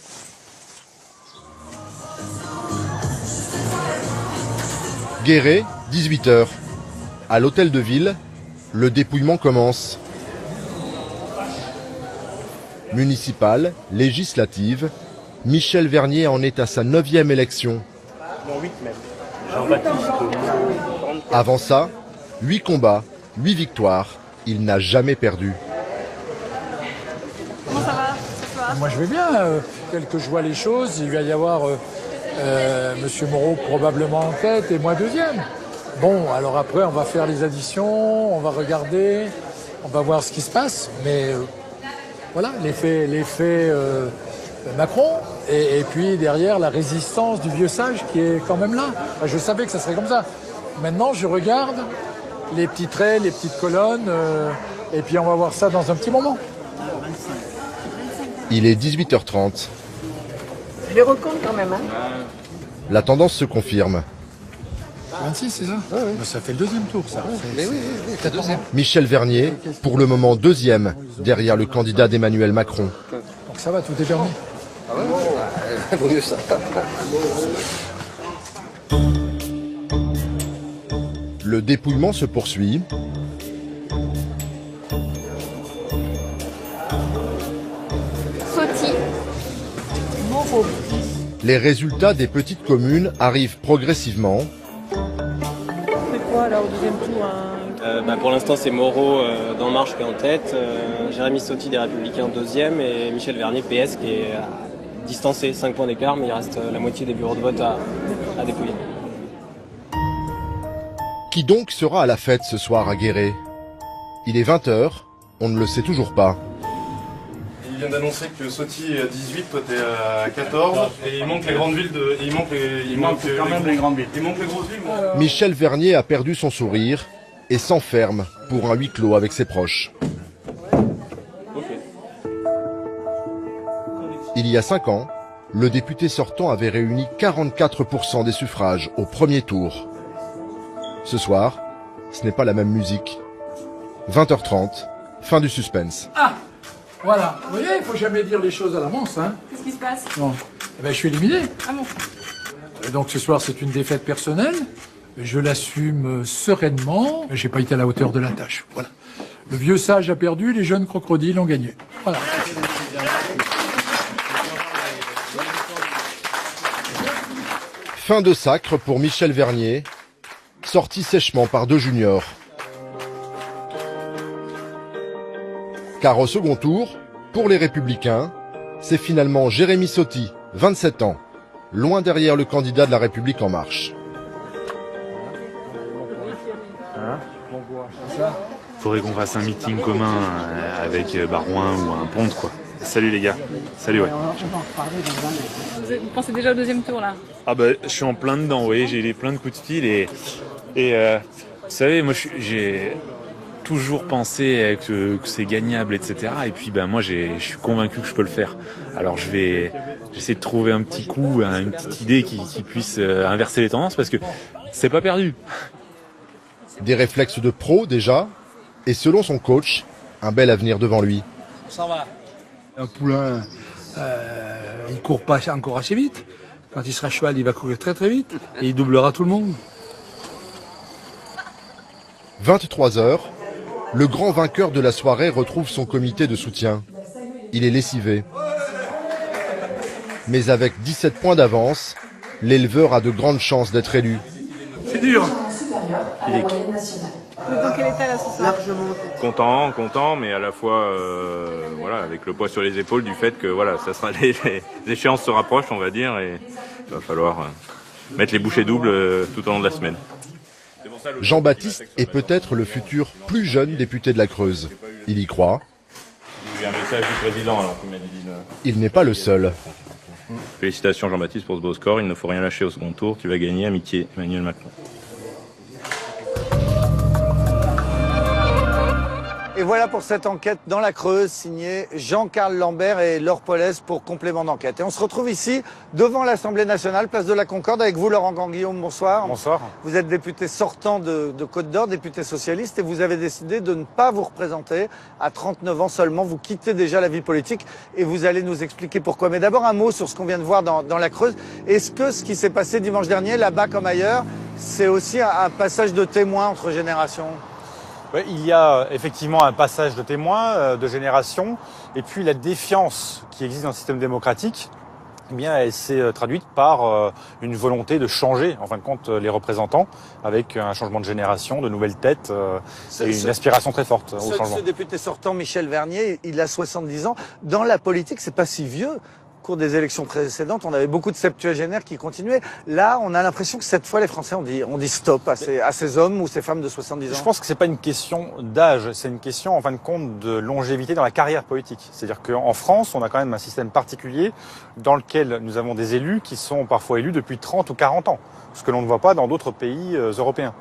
Guéret, 18h. À l'hôtel de ville, le dépouillement commence. Municipale, législative, Michel Vernier en est à sa 9e élection. Non, 8 même. Avant ça, 8 combats, 8 victoires. Il n'a jamais perdu. Comment ça va ce soir? Moi je vais bien, tel que je vois les choses, il va y avoir Monsieur Moreau probablement en tête et moi deuxième. Bon, alors après on va faire les additions, on va regarder, on va voir ce qui se passe, mais voilà, l'effet Macron, et puis derrière la résistance du vieux sage qui est quand même là. Enfin, je savais que ça serait comme ça. Maintenant je regarde les petits traits, les petites colonnes, et puis on va voir ça dans un petit moment. Il est 18h30. Je les recompte quand même. Hein. La tendance se confirme. 26, c'est ça? Ouais. Ça fait le deuxième tour, ça. Mais oui, t'as deuxième. Michel Vernier, pour le moment deuxième, derrière le candidat d'Emmanuel Macron. Donc ça va, tout est permis. Ah ouais, vaut mieux ça. Le dépouillement se poursuit. Sauty. Moreau. Les résultats des petites communes arrivent progressivement. C'est quoi là au deuxième tour Pour l'instant, c'est Moreau d'En Marche qui est en tête, Jérémy Sauty des Républicains deuxième et Michel Vernier PS qui est distancé, 5 points d'écart, mais il reste la moitié des bureaux de vote à dépouiller. Qui donc sera à la fête ce soir à Guéret? Il est 20h, on ne le sait toujours pas. Il vient d'annoncer que Sauty est à 18, toi t'es à 14, et il manque les grandes villes de... Il manque quand même les grandes villes. Il manque les grosses villes. Michel Vernier a perdu son sourire et s'enferme pour un huis clos avec ses proches. Il y a 5 ans, le député sortant avait réuni 44% des suffrages au premier tour. Ce soir, ce n'est pas la même musique. 20h30, fin du suspense. Ah, voilà. Vous voyez, il ne faut jamais dire les choses à l'avance. Hein. Qu'est-ce qui se passe? Bon. Eh ben, je suis éliminé. Ah bon? Et donc ce soir, c'est une défaite personnelle. Je l'assume sereinement. J'ai pas été à la hauteur de la tâche. Voilà. Le vieux sage a perdu, les jeunes crocodiles ont gagné. Voilà. Fin de sacre pour Michel Vernier, sorti sèchement par 2 juniors. Car au second tour, pour les Républicains, c'est finalement Jérémy Sauty, 27 ans, loin derrière le candidat de La République En Marche. Faudrait qu'on fasse un meeting commun avec Barouin ou un Ponte, quoi. Salut les gars. Salut, ouais. Vous pensez déjà au deuxième tour là? Ah bah, je suis en plein dedans, vous voyez, j'ai plein de coups de fil et vous savez, moi j'ai toujours pensé que c'est gagnable, etc. Et puis ben moi je suis convaincu que je peux le faire. Alors j'essaie de trouver un petit coup, une petite idée qui puisse inverser les tendances parce que c'est pas perdu. Des réflexes de pro déjà, et selon son coach, un bel avenir devant lui. Ça va. Un poulain, il court pas encore assez vite. Quand il sera cheval, il va courir très très vite et il doublera tout le monde. 23h, le grand vainqueur de la soirée retrouve son comité de soutien. Il est lessivé. Mais avec 17 points d'avance, l'éleveur a de grandes chances d'être élu. C'est dur. Vous êtes dans quel état là ce soir? Content, mais à la fois, voilà, avec le poids sur les épaules du fait que voilà, ça sera les échéances se rapprochent, on va dire, et il va falloir mettre les bouchées doubles tout au long de la semaine. Jean-Baptiste est peut-être le futur plus jeune député de la Creuse. Il y croit. Il y a un message du président alors qui m'a dit. Il n'est pas le seul. Félicitations Jean-Baptiste pour ce beau score, il ne faut rien lâcher au second tour, tu vas gagner, amitié Emmanuel Macron. Et voilà pour cette enquête dans la Creuse, signée Jean-Carl Lambert et Laure Pollès pour complément d'enquête. Et on se retrouve ici, devant l'Assemblée nationale, place de la Concorde, avec vous, Laurent Ganguillaume, bonsoir. Bonsoir. Vous êtes député sortant de Côte d'Or, député socialiste, et vous avez décidé de ne pas vous représenter. À 39 ans seulement, vous quittez déjà la vie politique, et vous allez nous expliquer pourquoi. Mais d'abord, un mot sur ce qu'on vient de voir dans la Creuse. Est-ce que ce qui s'est passé dimanche dernier, là-bas comme ailleurs, c'est aussi un passage de témoin entre générations ? Ouais, il y a effectivement un passage de témoins, de génération, et puis la défiance qui existe dans le système démocratique, eh bien, elle s'est traduite par une volonté de changer, en fin de compte, les représentants, avec un changement de génération, de nouvelles têtes, et une aspiration très forte au changement. Ce député sortant, Michel Vernier, il a 70 ans. Dans la politique, c'est pas si vieux. Au cours des élections précédentes, on avait beaucoup de septuagénaires qui continuaient. Là, on a l'impression que cette fois, les Français ont dit stop à ces hommes ou ces femmes de 70 ans. Je pense que c'est pas une question d'âge, c'est une question, en fin de compte, de longévité dans la carrière politique. C'est-à-dire qu'en France, on a quand même un système particulier dans lequel nous avons des élus qui sont parfois élus depuis 30 ou 40 ans, ce que l'on ne voit pas dans d'autres pays européens.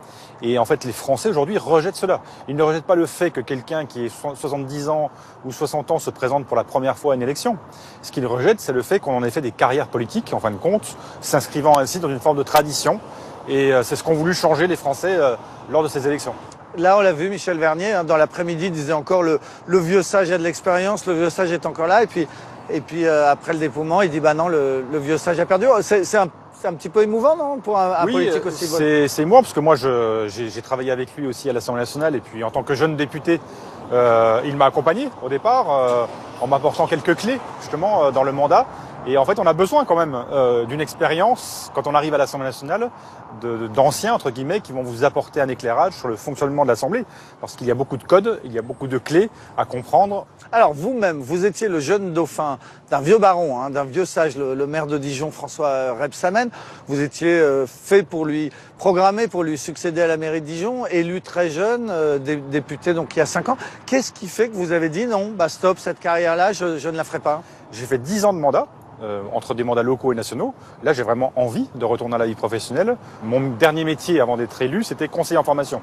Et en fait, les Français aujourd'hui rejettent cela. Ils ne rejettent pas le fait que quelqu'un qui ait 70 ans ou 60 ans se présente pour la première fois à une élection. Ce qu'ils rejettent, c'est le fait qu'on en ait fait des carrières politiques, en fin de compte, s'inscrivant ainsi dans une forme de tradition. Et c'est ce qu'ont voulu changer les Français lors de ces élections. Là, on l'a vu, Michel Vernier, dans l'après-midi, disait encore le vieux sage a de l'expérience, le vieux sage est encore là. Et puis après le dépouillement, il dit non, le vieux sage a perdu. C'est un petit peu émouvant, non, pour un politique aussi bon. C'est émouvant, parce que moi, j'ai travaillé avec lui aussi à l'Assemblée nationale, et puis en tant que jeune député, il m'a accompagné au départ, en m'apportant quelques clés, justement, dans le mandat. Et en fait, on a besoin quand même d'une expérience, quand on arrive à l'Assemblée nationale, d'anciens, entre guillemets, qui vont vous apporter un éclairage sur le fonctionnement de l'Assemblée. Parce qu'il y a beaucoup de codes, il y a beaucoup de clés à comprendre. Alors vous-même, vous étiez le jeune dauphin d'un vieux baron, d'un vieux sage, le maire de Dijon, François Rebsamen. Vous étiez programmé pour lui succéder à la mairie de Dijon, élu très jeune, député donc il y a 5 ans. Qu'est-ce qui fait que vous avez dit non, stop, cette carrière-là, je ne la ferai pas? J'ai fait 10 ans de mandat. Entre des mandats locaux et nationaux. Là, j'ai vraiment envie de retourner à la vie professionnelle. Mon dernier métier avant d'être élu, c'était conseiller en formation.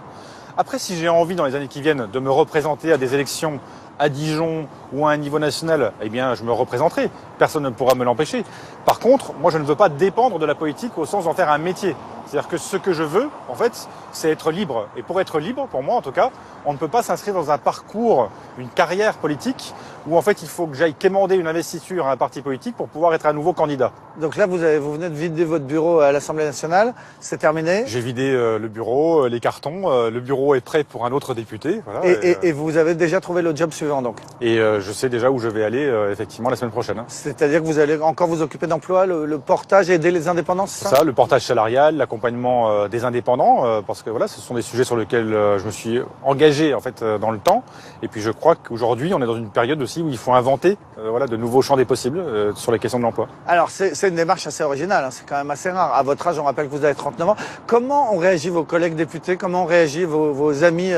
Après, si j'ai envie dans les années qui viennent de me représenter à des élections à Dijon ou à un niveau national, eh bien, je me représenterai. Personne ne pourra me l'empêcher. Par contre, moi, je ne veux pas dépendre de la politique au sens d'en faire un métier. C'est-à-dire que ce que je veux, en fait, c'est être libre. Et pour être libre, pour moi en tout cas, on ne peut pas s'inscrire dans un parcours, une carrière politique, où en fait il faut que j'aille quémander une investiture à un parti politique pour pouvoir être un nouveau candidat. Donc là, vous venez de vider votre bureau à l'Assemblée nationale, c'est terminé? J'ai vidé le bureau, les cartons, le bureau est prêt pour un autre député. Voilà, et vous avez déjà trouvé le job suivant donc? Et je sais déjà où je vais aller effectivement la semaine prochaine. C'est-à-dire que vous allez encore vous occuper d'emploi, le portage, aider les indépendants, c'est ça? Ça, le portage salarial, l'accompagnement des indépendants, parce que voilà, ce sont des sujets sur lesquels je me suis engagé en fait dans le temps. Et puis je crois qu'aujourd'hui, on est dans une période aussi où il faut inventer de nouveaux champs des possibles sur les questions de l'emploi. Alors c'est une démarche assez originale, c'est quand même assez rare. À votre âge, on rappelle que vous avez 39 ans. Comment ont réagi vos collègues députés? Comment ont réagi vos amis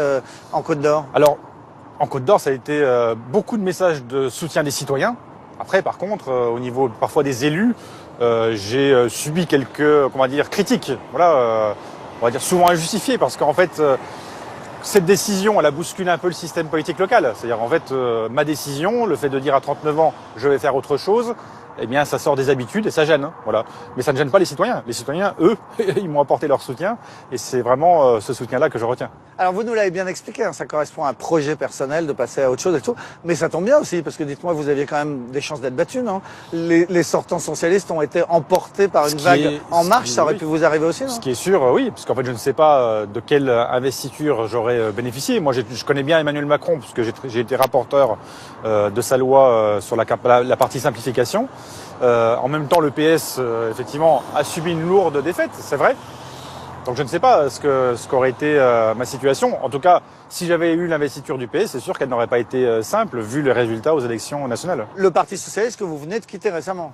en Côte d'Or? Alors, en Côte d'Or, ça a été beaucoup de messages de soutien des citoyens. Après, par contre, au niveau parfois des élus, j'ai subi quelques critiques. Voilà, on va dire souvent injustifiées, parce qu'en fait, cette décision, elle a bousculé un peu le système politique local. C'est-à-dire, en fait, ma décision, le fait de dire à 39 ans, je vais faire autre chose, eh bien, ça sort des habitudes et ça gêne. Voilà. Mais ça ne gêne pas les citoyens. Les citoyens, eux, ils m'ont apporté leur soutien et c'est vraiment ce soutien-là que je retiens. Alors, vous nous l'avez bien expliqué, ça correspond à un projet personnel de passer à autre chose et tout. Mais ça tombe bien aussi, parce que dites-moi, vous aviez quand même des chances d'être battu, non? Les sortants socialistes ont été emportés par une vague en marche, ça aurait pu vous arriver aussi, non? Ce qui est sûr, oui, parce qu'en fait, je ne sais pas de quelle investiture j'aurais bénéficié. Moi, je connais bien Emmanuel Macron, puisque j'ai été rapporteur de sa loi sur la partie simplification. En même temps, le PS, effectivement, a subi une lourde défaite, c'est vrai. Donc je ne sais pas ce qu'aurait été ma situation. En tout cas, si j'avais eu l'investiture du PS, c'est sûr qu'elle n'aurait pas été simple, vu les résultats aux élections nationales. Le Parti socialiste que vous venez de quitter récemment?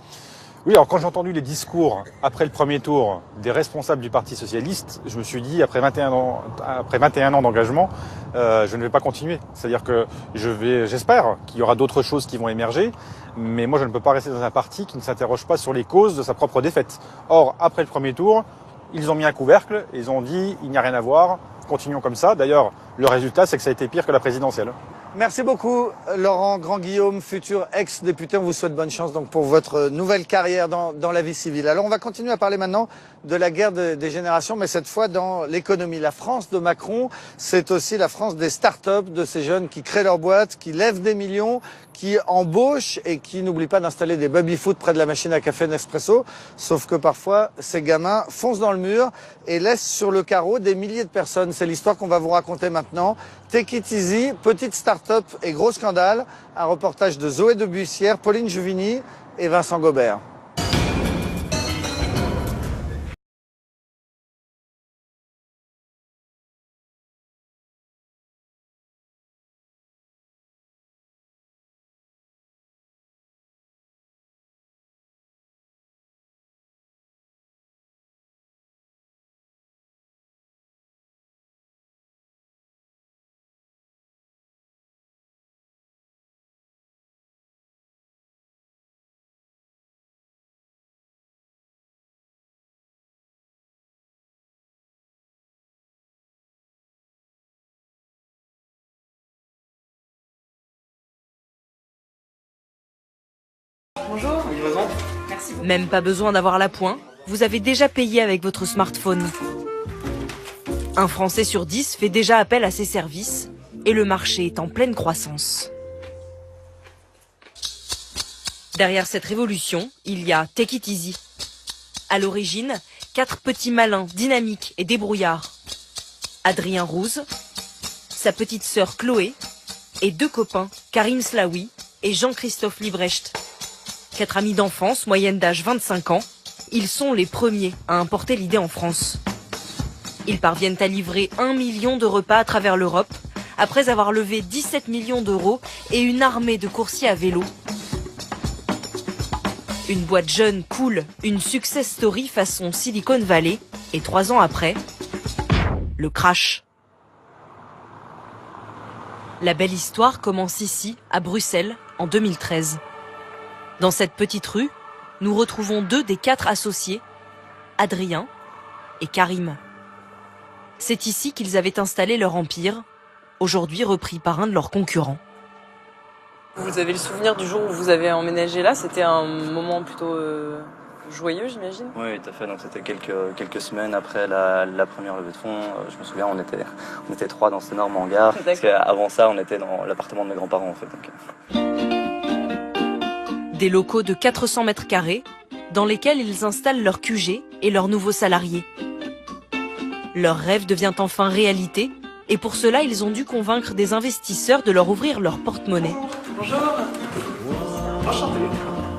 Oui, alors quand j'ai entendu les discours après le premier tour des responsables du Parti socialiste, je me suis dit, après 21 ans d'engagement, je ne vais pas continuer. C'est-à-dire que j'espère qu'il y aura d'autres choses qui vont émerger, mais moi je ne peux pas rester dans un parti qui ne s'interroge pas sur les causes de sa propre défaite. Or, après le premier tour, ils ont mis un couvercle et ils ont dit, il n'y a rien à voir, continuons comme ça. D'ailleurs, le résultat, c'est que ça a été pire que la présidentielle. Merci beaucoup, Laurent Grand-Guillaume, futur ex-député. On vous souhaite bonne chance donc pour votre nouvelle carrière dans la vie civile. Alors, on va continuer à parler maintenant de la guerre des générations, mais cette fois dans l'économie. La France de Macron, c'est aussi la France des start-up, de ces jeunes qui créent leur boîte, qui lèvent des millions, qui embauchent et qui n'oublient pas d'installer des baby-foot près de la machine à café Nespresso. Sauf que parfois, ces gamins foncent dans le mur et laissent sur le carreau des milliers de personnes. C'est l'histoire qu'on va vous raconter maintenant. Take it easy, petite start-up et gros scandale. Un reportage de Zoé de Buissière, Pauline Juvigny et Vincent Gobert. Bonjour. Merci beaucoup. Même pas besoin d'avoir la pointe, vous avez déjà payé avec votre smartphone. Un Français sur 10 fait déjà appel à ces services et le marché est en pleine croissance. Derrière cette révolution, il y a Take It Easy. À l'origine, 4 petits malins, dynamiques et débrouillards. Adrien Rouze, sa petite sœur Chloé et 2 copains, Karim Slaoui et Jean-Christophe Librecht. 4 amis d'enfance, moyenne d'âge 25 ans, ils sont les premiers à importer l'idée en France. Ils parviennent à livrer 1 million de repas à travers l'Europe, après avoir levé 17 millions d'euros et une armée de coursiers à vélo. Une boîte jeune, cool, une success story façon Silicon Valley, et 3 ans après, le crash. La belle histoire commence ici, à Bruxelles, en 2013. Dans cette petite rue, nous retrouvons 2 des 4 associés, Adrien et Karim. C'est ici qu'ils avaient installé leur empire, aujourd'hui repris par un de leurs concurrents. Vous avez le souvenir du jour où vous avez emménagé là? C'était un moment plutôt joyeux, j'imagine? Oui, tout à fait. Donc c'était quelques semaines après la première levée de fonds. Je me souviens, on était 3 dans cet énorme hangar. Parce qu'avant ça, on était dans l'appartement de mes grands-parents en fait. Donc... Des locaux de 400 mètres carrés, dans lesquels ils installent leur QG et leurs nouveaux salariés. Leur rêve devient enfin réalité, et pour cela, ils ont dû convaincre des investisseurs de leur ouvrir leur porte-monnaie. Bonjour. Enchanté.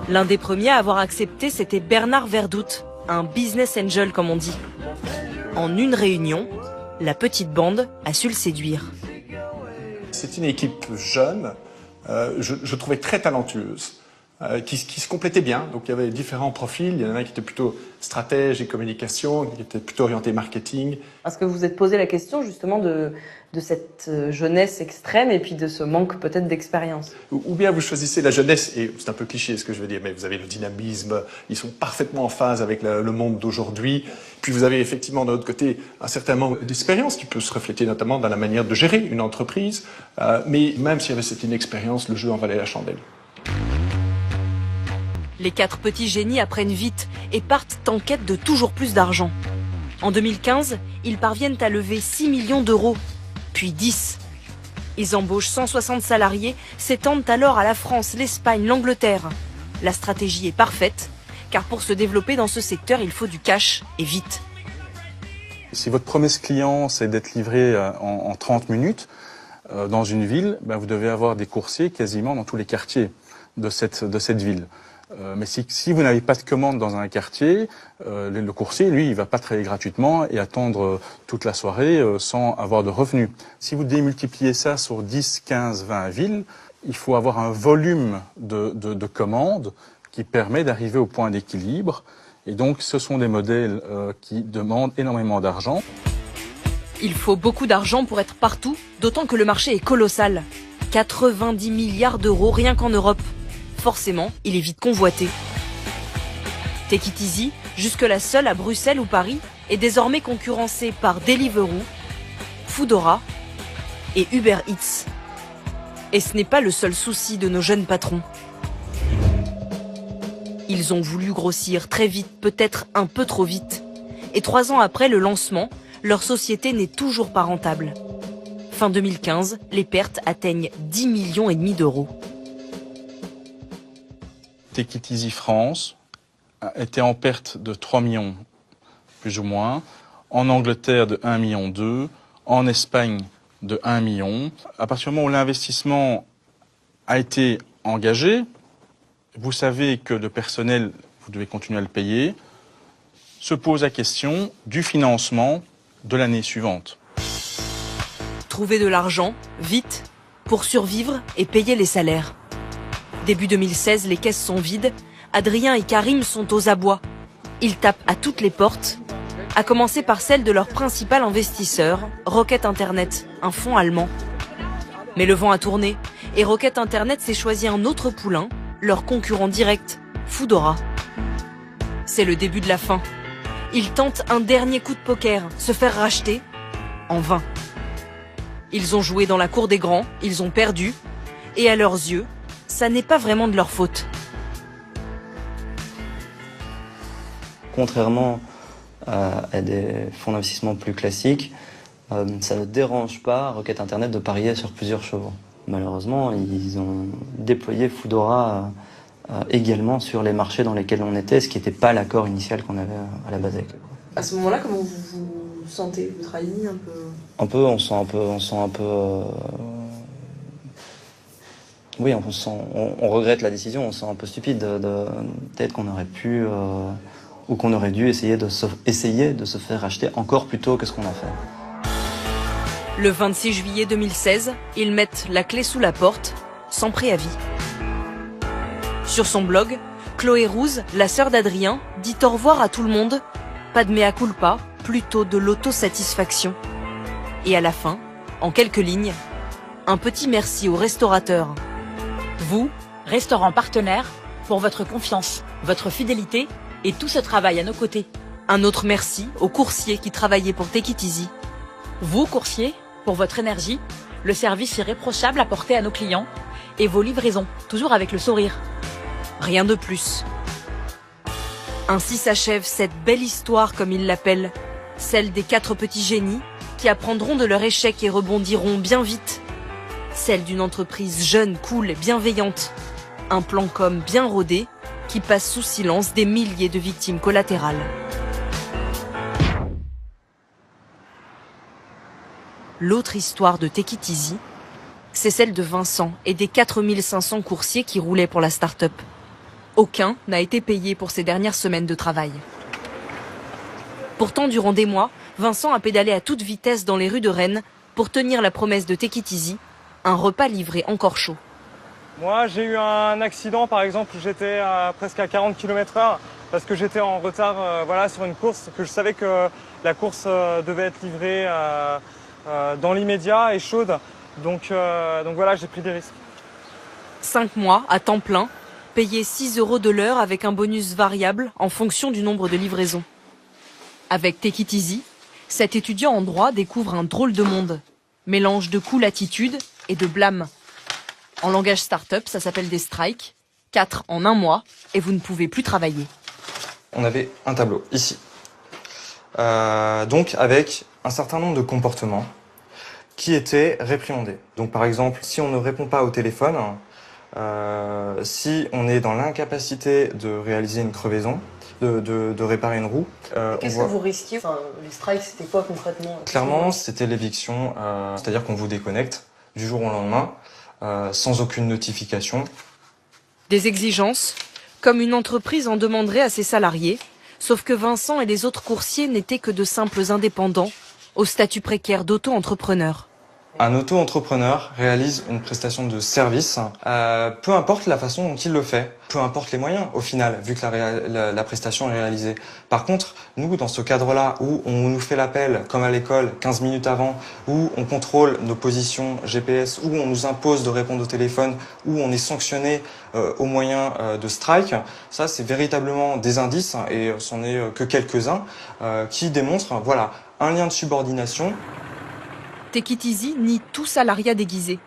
L'un des premiers à avoir accepté, c'était Bernard Verdout, un business angel comme on dit. En une réunion, la petite bande a su le séduire. C'est une équipe jeune, je trouvais très talentueuse. Qui se complétaient bien. Donc il y avait différents profils. Il y en a un qui était plutôt stratège et communication, qui était plutôt orienté marketing. Est-ce que vous vous êtes posé la question justement de cette jeunesse extrême et puis de ce manque peut-être d'expérience? Ou bien vous choisissez la jeunesse, et c'est un peu cliché ce que je veux dire, mais vous avez le dynamisme, ils sont parfaitement en phase avec le monde d'aujourd'hui. Puis vous avez effectivement de l'autre côté un certain manque d'expérience qui peut se refléter notamment dans la manière de gérer une entreprise. Mais même s'il y avait cette inexpérience, le jeu en valait la chandelle. Les 4 petits génies apprennent vite et partent en quête de toujours plus d'argent. En 2015, ils parviennent à lever 6 millions d'euros, puis 10. Ils embauchent 160 salariés, s'étendent alors à la France, l'Espagne, l'Angleterre. La stratégie est parfaite, car pour se développer dans ce secteur, il faut du cash et vite. Si votre promesse client, c'est d'être livré en 30 minutes dans une ville, vous devez avoir des coursiers quasiment dans tous les quartiers de cette ville. Mais si vous n'avez pas de commande dans un quartier, le coursier, lui, il va pas travailler gratuitement et attendre toute la soirée sans avoir de revenus. Si vous démultipliez ça sur 10, 15, 20 villes, il faut avoir un volume de commandes qui permet d'arriver au point d'équilibre. Et donc, ce sont des modèles qui demandent énormément d'argent. Il faut beaucoup d'argent pour être partout, d'autant que le marché est colossal. 90 milliards d'euros rien qu'en Europe. Forcément, il est vite convoité. Take It Easy, jusque-là seule à Bruxelles ou Paris, est désormais concurrencée par Deliveroo, Foodora et Uber Eats. Et ce n'est pas le seul souci de nos jeunes patrons. Ils ont voulu grossir très vite, peut-être un peu trop vite. Et 3 ans après le lancement, leur société n'est toujours pas rentable. Fin 2015, les pertes atteignent 10,5 millions d'euros. Take It Easy France était en perte de 3 millions, plus ou moins. En Angleterre de 1,2 million. En Espagne de 1 million. À partir du moment où l'investissement a été engagé, vous savez que le personnel, vous devez continuer à le payer, se pose la question du financement de l'année suivante. Trouver de l'argent, vite, pour survivre et payer les salaires. Début 2016, les caisses sont vides. Adrien et Karim sont aux abois. Ils tapent à toutes les portes, à commencer par celle de leur principal investisseur, Rocket Internet, un fonds allemand. Mais le vent a tourné et Rocket Internet s'est choisi un autre poulain, leur concurrent direct, Foodora. C'est le début de la fin. Ils tentent un dernier coup de poker, se faire racheter, en vain. Ils ont joué dans la cour des grands, ils ont perdu, et à leurs yeux, ça n'est pas vraiment de leur faute. Contrairement à des fonds d'investissement plus classiques, ça ne dérange pas Rocket Internet de parier sur plusieurs chevaux. Malheureusement, ils ont déployé Foodora également sur les marchés dans lesquels on était, ce qui n'était pas l'accord initial qu'on avait à la base avec eux. À ce moment-là, comment vous vous sentez? Vous trahissez un peu? On sent un peu. Oui, on regrette la décision, on se sent un peu stupide. Peut-être qu'on aurait pu ou qu'on aurait dû essayer de se faire racheter encore plus tôt que ce qu'on a fait. Le 26 juillet 2016, ils mettent la clé sous la porte, sans préavis. Sur son blog, Chloé Rouse, la sœur d'Adrien, dit au revoir à tout le monde. Pas de mea culpa, plutôt de l'autosatisfaction. Et à la fin, en quelques lignes, un petit merci aux restaurateurs. Vous, restaurant partenaire, pour votre confiance, votre fidélité et tout ce travail à nos côtés. Un autre merci aux coursiers qui travaillaient pour Take It Easy. Vous, coursiers, pour votre énergie, le service irréprochable apporté à nos clients et vos livraisons, toujours avec le sourire. Rien de plus. Ainsi s'achève cette belle histoire, comme ils l'appellent, celle des 4 petits génies qui apprendront de leur échec et rebondiront bien vite. Celle d'une entreprise jeune, cool et bienveillante. Un plan com bien rodé qui passe sous silence des milliers de victimes collatérales. L'autre histoire de Take It Easy, c'est celle de Vincent et des 4500 coursiers qui roulaient pour la start-up. Aucun n'a été payé pour ses dernières semaines de travail. Pourtant, durant des mois, Vincent a pédalé à toute vitesse dans les rues de Rennes pour tenir la promesse de Take It Easy, un repas livré encore chaud. Moi, j'ai eu un accident, par exemple, où j'étais presque à 40 km/h parce que j'étais en retard sur une course, que je savais que la course devait être livrée dans l'immédiat et chaude. Donc voilà, j'ai pris des risques. 5 mois à temps plein, payé 6 € de l'heure avec un bonus variable en fonction du nombre de livraisons. Avec Take It Easy, cet étudiant en droit découvre un drôle de monde. Mélange de cool attitude et de blâme. En langage start-up, ça s'appelle des strikes. 4 en un mois et vous ne pouvez plus travailler. On avait un tableau ici. Donc avec un certain nombre de comportements qui étaient réprimandés. Donc par exemple, si on ne répond pas au téléphone, si on est dans l'incapacité de réaliser une crevaison, de réparer une roue. Qu'est-ce que vous risquiez? Les strikes, c'était quoi concrètement? Clairement, c'était l'éviction, c'est-à-dire qu'on vous déconnecte du jour au lendemain, sans aucune notification. Des exigences, comme une entreprise en demanderait à ses salariés, sauf que Vincent et les autres coursiers n'étaient que de simples indépendants, au statut précaire d'auto-entrepreneur. Un auto-entrepreneur réalise une prestation de service, peu importe la façon dont il le fait, peu importe les moyens au final, vu que la prestation est réalisée. Par contre, nous, dans ce cadre-là, où on nous fait l'appel, comme à l'école, 15 minutes avant, où on contrôle nos positions GPS, où on nous impose de répondre au téléphone, où on est sanctionné au moyen de strike, ça c'est véritablement des indices, et ce n'en est que quelques-uns, qui démontrent, voilà, un lien de subordination Take It Easy nie tout salariat déguisé.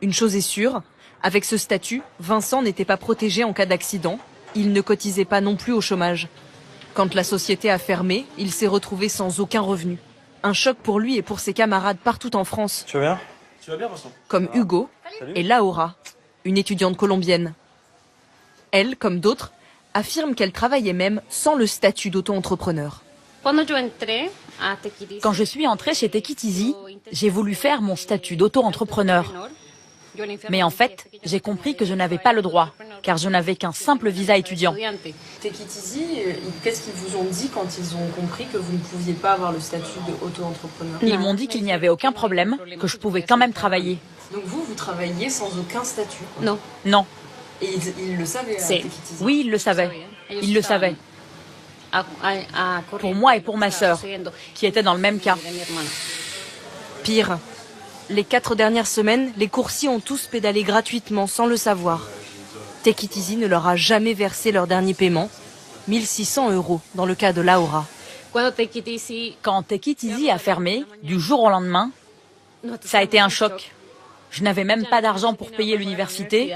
Une chose est sûre, avec ce statut, Vincent n'était pas protégé en cas d'accident. Il ne cotisait pas non plus au chômage. Quand la société a fermé, il s'est retrouvé sans aucun revenu. Un choc pour lui et pour ses camarades partout en France. Tu vas bien? Tu vas bien, Vincent? Comme Hugo et Laura, une étudiante colombienne. Elle, comme d'autres, affirme qu'elle travaillait même sans le statut d'auto-entrepreneur. Quand je suis entrée chez Take It Easy, j'ai voulu faire mon statut d'auto-entrepreneur. Mais en fait, j'ai compris que je n'avais pas le droit, car je n'avais qu'un simple visa étudiant. Take It Easy, qu'est-ce qu'ils vous ont dit quand ils ont compris que vous ne pouviez pas avoir le statut d'auto-entrepreneur? Ils m'ont dit qu'il n'y avait aucun problème, que je pouvais quand même travailler. Donc vous travailliez sans aucun statut? Non. Non. Et ils le savaient à Take It Easy? Oui, ils le savaient. Ils le savaient. Pour moi et pour ma sœur, qui étaient dans le même cas. Pire, les 4 dernières semaines, les coursiers ont tous pédalé gratuitement sans le savoir. Take It Easy ne leur a jamais versé leur dernier paiement, 1 600 € dans le cas de Laura. Quand Take It Easy a fermé, du jour au lendemain, ça a été un choc. Je n'avais même pas d'argent pour payer l'université,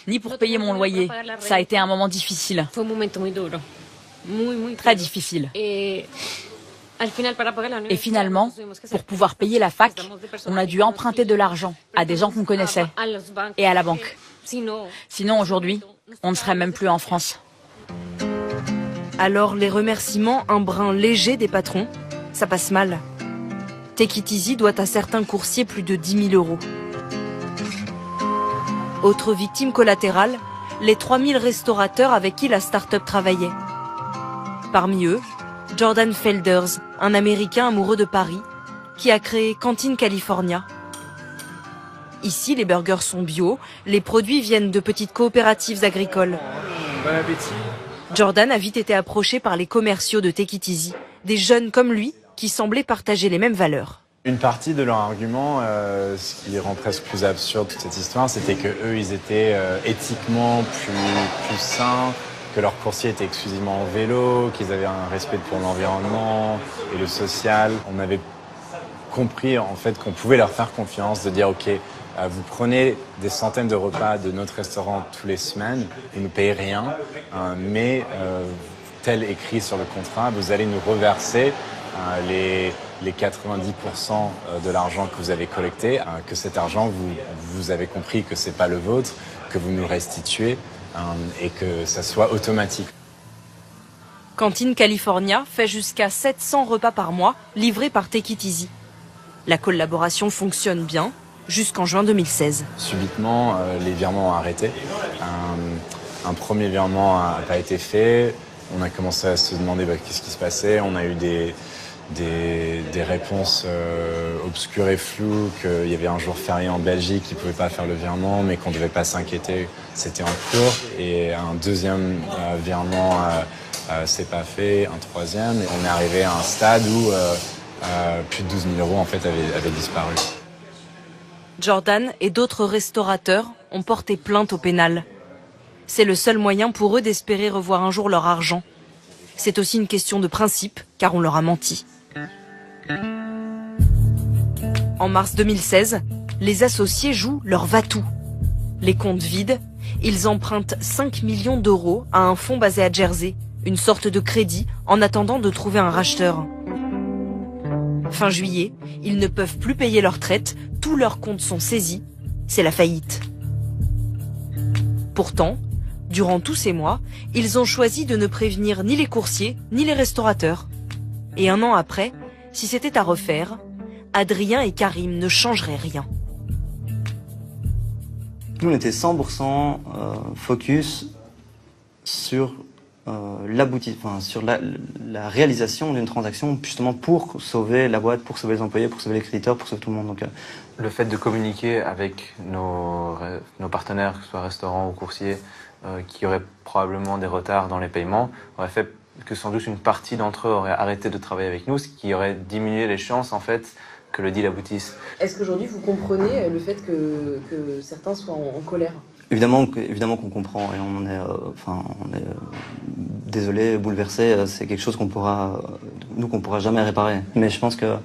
ni pour payer mon loyer. Ça a été un moment difficile. Très difficile. Et finalement, pour pouvoir payer la fac, on a dû emprunter de l'argent à des gens qu'on connaissait et à la banque. Sinon, aujourd'hui, on ne serait même plus en France. Alors, les remerciements, un brin léger des patrons, ça passe mal. Take It Easy doit à certains coursiers plus de 10 000 €. Autre victime collatérale, les 3 000 restaurateurs avec qui la start-up travaillait. Parmi eux, Jordan Felders, un Américain amoureux de Paris, qui a créé Cantine California. Ici, les burgers sont bio, les produits viennent de petites coopératives agricoles. Bon appétit. Jordan a vite été approché par les commerciaux de Take It Easy, des jeunes comme lui qui semblaient partager les mêmes valeurs. Une partie de leur argument, ce qui rend presque plus absurde toute cette histoire, c'était que eux, ils étaient éthiquement plus sains, que leurs coursiers étaient exclusivement en vélo, qu'ils avaient un respect pour l'environnement et le social. On avait compris en fait qu'on pouvait leur faire confiance, de dire ok, vous prenez des centaines de repas de notre restaurant tous les semaines, vous ne payez rien, mais tel écrit sur le contrat, vous allez nous reverser les 90% de l'argent que vous avez collecté, que cet argent, vous avez compris que c'est pas le vôtre, que vous nous le restituez et que ça soit automatique. Cantine California fait jusqu'à 700 repas par mois livrés par Take It Easy. La collaboration fonctionne bien jusqu'en juin 2016. Subitement, les virements ont arrêté. Un premier virement n'a pas été fait. On a commencé à se demander qu'est-ce qui se passait. On a eu des réponses obscures et floues, qu'il y avait un jour férié en Belgique, qu'ils ne pouvaient pas faire le virement, mais qu'on ne devait pas s'inquiéter, c'était en cours. Et un deuxième virement s'est pas fait, un troisième, et on est arrivé à un stade où plus de 12 000 € en fait avaient disparu. Jordan et d'autres restaurateurs ont porté plainte au pénal. C'est le seul moyen pour eux d'espérer revoir un jour leur argent. C'est aussi une question de principe, car on leur a menti. En mars 2016, les associés jouent leur va-tout. Les comptes vides, ils empruntent 5 millions d'euros à un fonds basé à Jersey, une sorte de crédit en attendant de trouver un racheteur. Fin juillet, ils ne peuvent plus payer leur traite, tous leurs comptes sont saisis, c'est la faillite. Pourtant, durant tous ces mois, ils ont choisi de ne prévenir ni les coursiers, ni les restaurateurs. Et un an après, si c'était à refaire, Adrien et Karim ne changeraient rien. Nous, on était 100% focus sur sur la réalisation d'une transaction, justement pour sauver la boîte, pour sauver les employés, pour sauver les créditeurs, pour sauver tout le monde. Donc, le fait de communiquer avec nos partenaires, que ce soit restaurants ou coursiers, qui auraient probablement des retards dans les paiements, aurait fait que sans doute une partie d'entre eux aurait arrêté de travailler avec nous, ce qui aurait diminué les chances en fait que le deal aboutisse. Est-ce qu'aujourd'hui vous comprenez le fait que certains soient en colère ? Évidemment qu'on comprend et on est désolé, bouleversé. C'est quelque chose qu'on pourra jamais réparer. Mais je pense que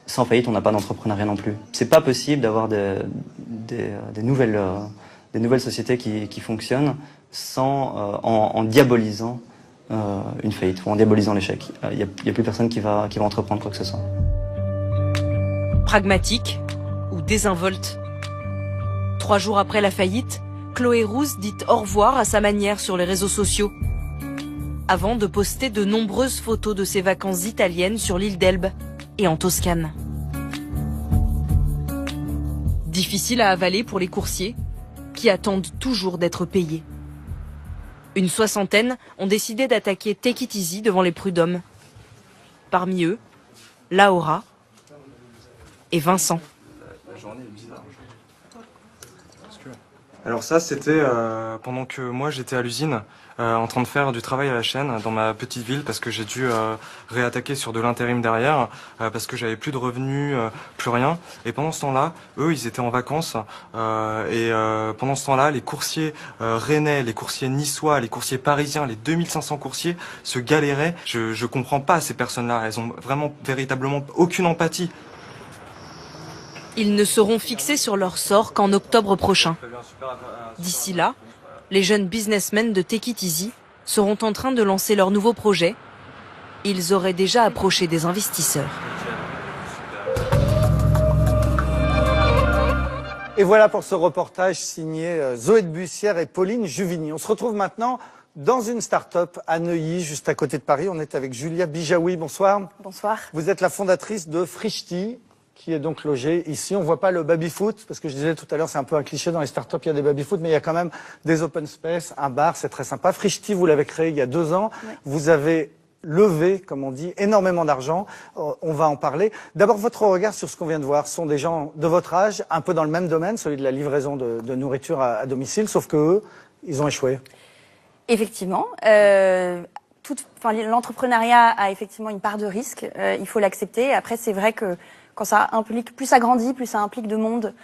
sans faillite, on n'a pas d'entrepreneuriat non plus. C'est pas possible d'avoir des nouvelles sociétés qui fonctionnent en diabolisant une faillite ou en diabolisant l'échec. Il y a plus personne qui va entreprendre quoi que ce soit. Pragmatique ou désinvolte. 3 jours après la faillite, Chloé Rouse dit au revoir à sa manière sur les réseaux sociaux, avant de poster de nombreuses photos de ses vacances italiennes sur l'île d'Elbe et en Toscane. Difficile à avaler pour les coursiers, qui attendent toujours d'être payés. Une 60aine ont décidé d'attaquer Take It Easy devant les prud'hommes. Parmi eux, Laura et Vincent. La journée est bizarre. Alors ça, c'était pendant que moi j'étais à l'usine, en train de faire du travail à la chaîne dans ma petite ville, parce que j'ai dû réattaquer sur de l'intérim derrière, parce que j'avais plus de revenus, plus rien. Et pendant ce temps-là, eux, ils étaient en vacances. Pendant ce temps-là, les coursiers rennais, les coursiers niçois, les coursiers parisiens, les 2500 coursiers se galéraient. Je comprends pas ces personnes-là. Elles ont vraiment, véritablement aucune empathie. Ils ne seront fixés sur leur sort qu'en octobre prochain. D'ici là, les jeunes businessmen de Take It Easy seront en train de lancer leur nouveau projet. Ils auraient déjà approché des investisseurs. Et voilà pour ce reportage signé Zoé de Bussière et Pauline Juvigny. On se retrouve maintenant dans une start-up à Neuilly, juste à côté de Paris. On est avec Julia Bijaoui. Bonsoir. Bonsoir. Vous êtes la fondatrice de Frichti, qui est donc logé ici. On voit pas le baby-foot, parce que je disais tout à l'heure, c'est un peu un cliché, dans les startups, il y a des baby-foot, mais il y a quand même des open space, un bar, c'est très sympa. Frichti, vous l'avez créé il y a 2 ans. Ouais. Vous avez levé, comme on dit, énormément d'argent. On va en parler. D'abord, votre regard sur ce qu'on vient de voir. Ce sont des gens de votre âge, un peu dans le même domaine, celui de la livraison de nourriture à domicile, sauf que eux, ils ont échoué. Effectivement. L'entrepreneuriat a effectivement une part de risque. Il faut l'accepter. Après, c'est vrai que quand ça implique, plus ça grandit, plus ça implique de monde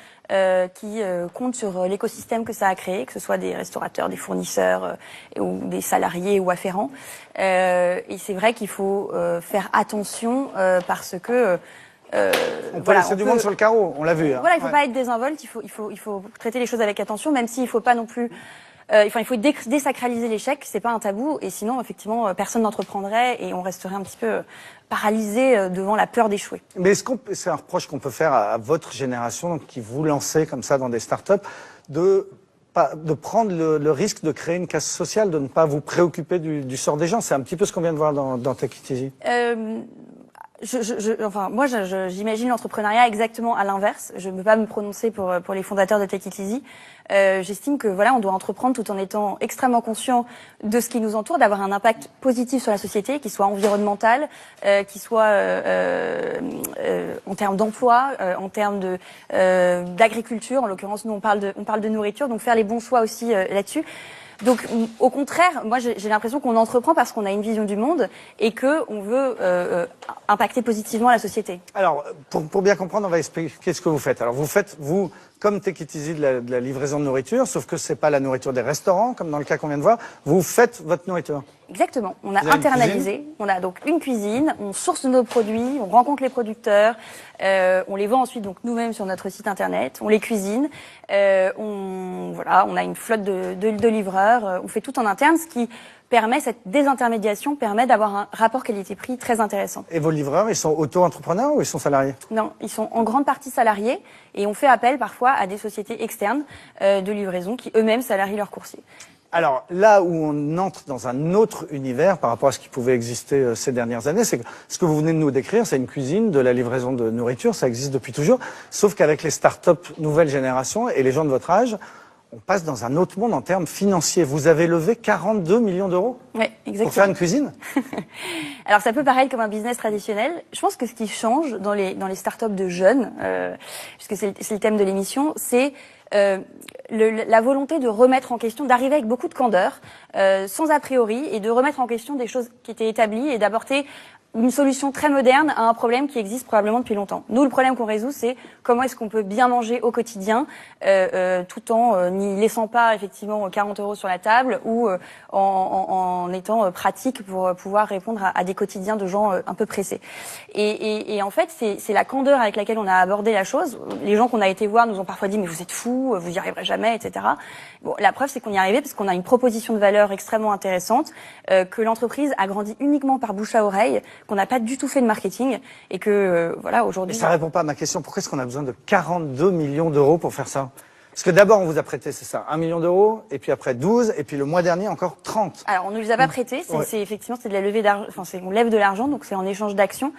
qui compte sur l'écosystème que ça a créé, que ce soit des restaurateurs, des fournisseurs ou des salariés ou afférents. Et c'est vrai qu'il faut faire attention parce que on peut laisser du monde sur le carreau, on l'a vu. Hein. Voilà, il faut pas être désinvolte, il faut traiter les choses avec attention, même s'il faut pas non plus. Il faut désacraliser l'échec, c'est pas un tabou, et sinon effectivement personne n'entreprendrait et on resterait un petit peu paralysé devant la peur d'échouer. Mais est-ce que c'est un reproche qu'on peut faire à votre génération, donc, qui vous lancez comme ça dans des startups, de prendre le risque de créer une casse sociale, de ne pas vous préoccuper du sort des gens? C'est un petit peu ce qu'on vient de voir dans Take It Easy. Moi, j'imagine l'entrepreneuriat exactement à l'inverse. Je ne peux pas me prononcer pour les fondateurs de Take It Easy. J'estime que voilà, on doit entreprendre tout en étant extrêmement conscient de ce qui nous entoure, d'avoir un impact positif sur la société, qui soit environnemental, qui soit en termes d'emploi, en termes d'agriculture. En l'occurrence, nous on parle de nourriture, donc faire les bons choix aussi là-dessus. Donc, au contraire, moi, j'ai l'impression qu'on entreprend parce qu'on a une vision du monde et que on veut impacter positivement la société. Alors, pour bien comprendre, on va expliquer ce que vous faites. Alors, vous faites, vous, comme Take It Easy, de la livraison de nourriture, sauf que c'est pas la nourriture des restaurants, comme dans le cas qu'on vient de voir. Vous faites votre nourriture. Exactement. On a internalisé. On a donc une cuisine. On source nos produits. On rencontre les producteurs. On les vend ensuite donc nous-mêmes sur notre site internet. On les cuisine. On a une flotte de livreurs. On fait tout en interne, ce qui permet, cette désintermédiation permet d'avoir un rapport qualité-prix très intéressant. Et vos livreurs, ils sont auto-entrepreneurs ou ils sont salariés? Non, ils sont en grande partie salariés et on fait appel parfois à des sociétés externes de livraison qui eux-mêmes salarient leurs coursiers. Alors là où on entre dans un autre univers par rapport à ce qui pouvait exister ces dernières années, c'est que ce que vous venez de nous décrire, c'est une cuisine, de la livraison de nourriture, ça existe depuis toujours, sauf qu'avec les startups nouvelle génération et les gens de votre âge, on passe dans un autre monde en termes financiers. Vous avez levé 42 millions d'euros exactement. Pour faire une cuisine. Alors ça peut paraître comme un business traditionnel. Je pense que ce qui change dans les startups de jeunes, puisque c'est le thème de l'émission, c'est la volonté de remettre en question, d'arriver avec beaucoup de candeur, sans a priori, et de remettre en question des choses qui étaient établies et d'apporter une solution très moderne à un problème qui existe probablement depuis longtemps. Nous, le problème qu'on résout, c'est comment est-ce qu'on peut bien manger au quotidien, tout en n'y laissant pas effectivement 40 € sur la table, ou en étant pratique pour pouvoir répondre à des quotidiens de gens un peu pressés. Et en fait, c'est la candeur avec laquelle on a abordé la chose. Les gens qu'on a été voir nous ont parfois dit mais vous êtes fous, vous y arriverez jamais, etc. Bon, la preuve c'est qu'on y est arrivé parce qu'on a une proposition de valeur extrêmement intéressante, que l'entreprise a grandi uniquement par bouche à oreille, qu'on n'a pas du tout fait de marketing, et que voilà aujourd'hui. Et ça répond pas à ma question. Pourquoi est-ce qu'on a besoin de 42 millions d'euros pour faire ça? Parce que d'abord, on vous a prêté, c'est ça, 1 million d'euros, et puis après 12, et puis le mois dernier encore 30. Alors, on ne les a pas prêtés, c'est effectivement, c'est de la levée d'argent, enfin, on lève de l'argent, donc c'est en échange d'actions.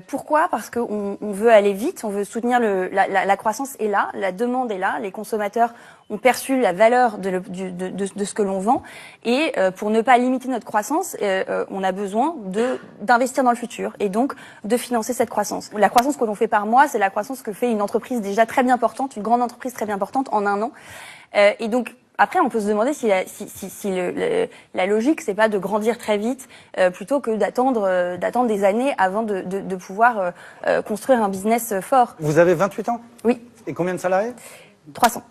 Pourquoi? Parce qu'on veut aller vite, on veut soutenir la croissance est là, la demande est là, les consommateurs ont perçu la valeur de ce que l'on vend, et pour ne pas limiter notre croissance, on a besoin d'investir dans le futur, et donc de financer cette croissance. La croissance que l'on fait par mois, c'est la croissance que fait une entreprise déjà très bien portante, une grande entreprise très bien portante en un an. Et donc après, on peut se demander si la logique, c'est pas de grandir très vite plutôt que d'attendre des années avant de pouvoir construire un business fort. Vous avez 28 ans? Oui. Et combien de salariés? 300.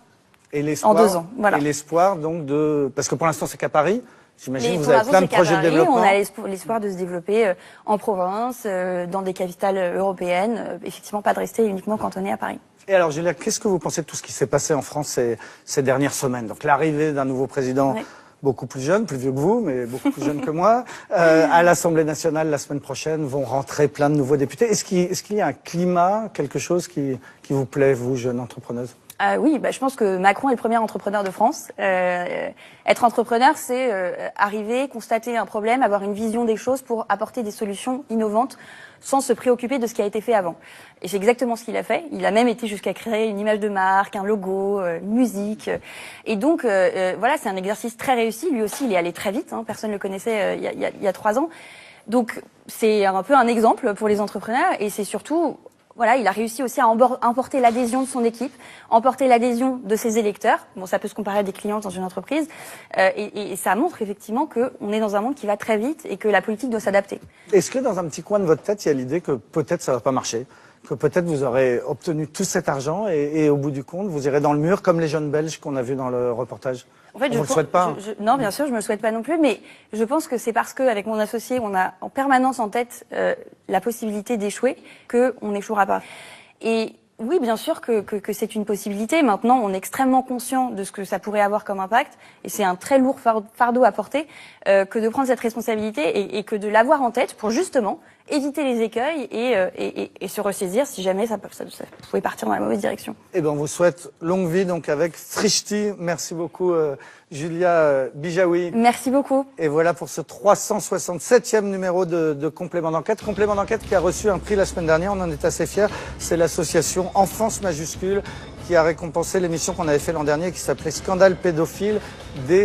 Et l'espoir, en 2 ans, voilà. Et l'espoir donc parce que pour l'instant c'est qu'à Paris. J'imagine que vous pour avez plein de projets de développement. On a l'espoir de se développer en province, dans des capitales européennes. Effectivement, pas de rester uniquement cantonné à Paris. Et alors, Julia, qu'est-ce que vous pensez de tout ce qui s'est passé en France ces dernières semaines? Donc l'arrivée d'un nouveau président, beaucoup plus jeune, plus vieux que vous, mais beaucoup plus jeune que moi, à l'Assemblée nationale la semaine prochaine, vont rentrer plein de nouveaux députés. Est-ce qu'il y a un climat, quelque chose qui vous plaît, vous, jeune entrepreneuse? Oui, je pense que Macron est le premier entrepreneur de France. Être entrepreneur, c'est arriver, constater un problème, avoir une vision des choses pour apporter des solutions innovantes sans se préoccuper de ce qui a été fait avant. Et c'est exactement ce qu'il a fait. Il a même été jusqu'à créer une image de marque, un logo, une musique. Et donc, voilà, c'est un exercice très réussi. Lui aussi, il est allé très vite. Personne ne le connaissait il y a 3 ans. Donc, c'est un peu un exemple pour les entrepreneurs. Et c'est surtout... Voilà, il a réussi aussi à emporter l'adhésion de son équipe, emporter l'adhésion de ses électeurs. Bon, ça peut se comparer à des clients dans une entreprise. Et ça montre effectivement qu'on est dans un monde qui va très vite et que la politique doit s'adapter. Est-ce que dans un petit coin de votre tête, il y a l'idée que peut-être ça va pas marcher? Que peut-être vous aurez obtenu tout cet argent et au bout du compte, vous irez dans le mur comme les jeunes Belges qu'on a vus dans le reportage? En fait, on ne le souhaite pas. Non, bien sûr, je me le souhaite pas non plus, mais je pense que c'est parce qu'avec mon associé, on a en permanence en tête la possibilité d'échouer, qu'on n'échouera pas. Et oui, bien sûr que c'est une possibilité. Maintenant, on est extrêmement conscient de ce que ça pourrait avoir comme impact, et c'est un très lourd fardeau à porter que de prendre cette responsabilité et que de l'avoir en tête pour justement éviter les écueils et se ressaisir si jamais ça pouvait partir dans la mauvaise direction. Eh ben, on vous souhaite longue vie donc avec Frichti. Merci beaucoup Julia Bijaoui. Merci beaucoup. Et voilà pour ce 367e numéro de Complément d'enquête. Complément d'enquête qui a reçu un prix la semaine dernière, on en est assez fiers. C'est l'association Enfance Majuscule qui a récompensé l'émission qu'on avait fait l'an dernier qui s'appelait Scandale pédophile des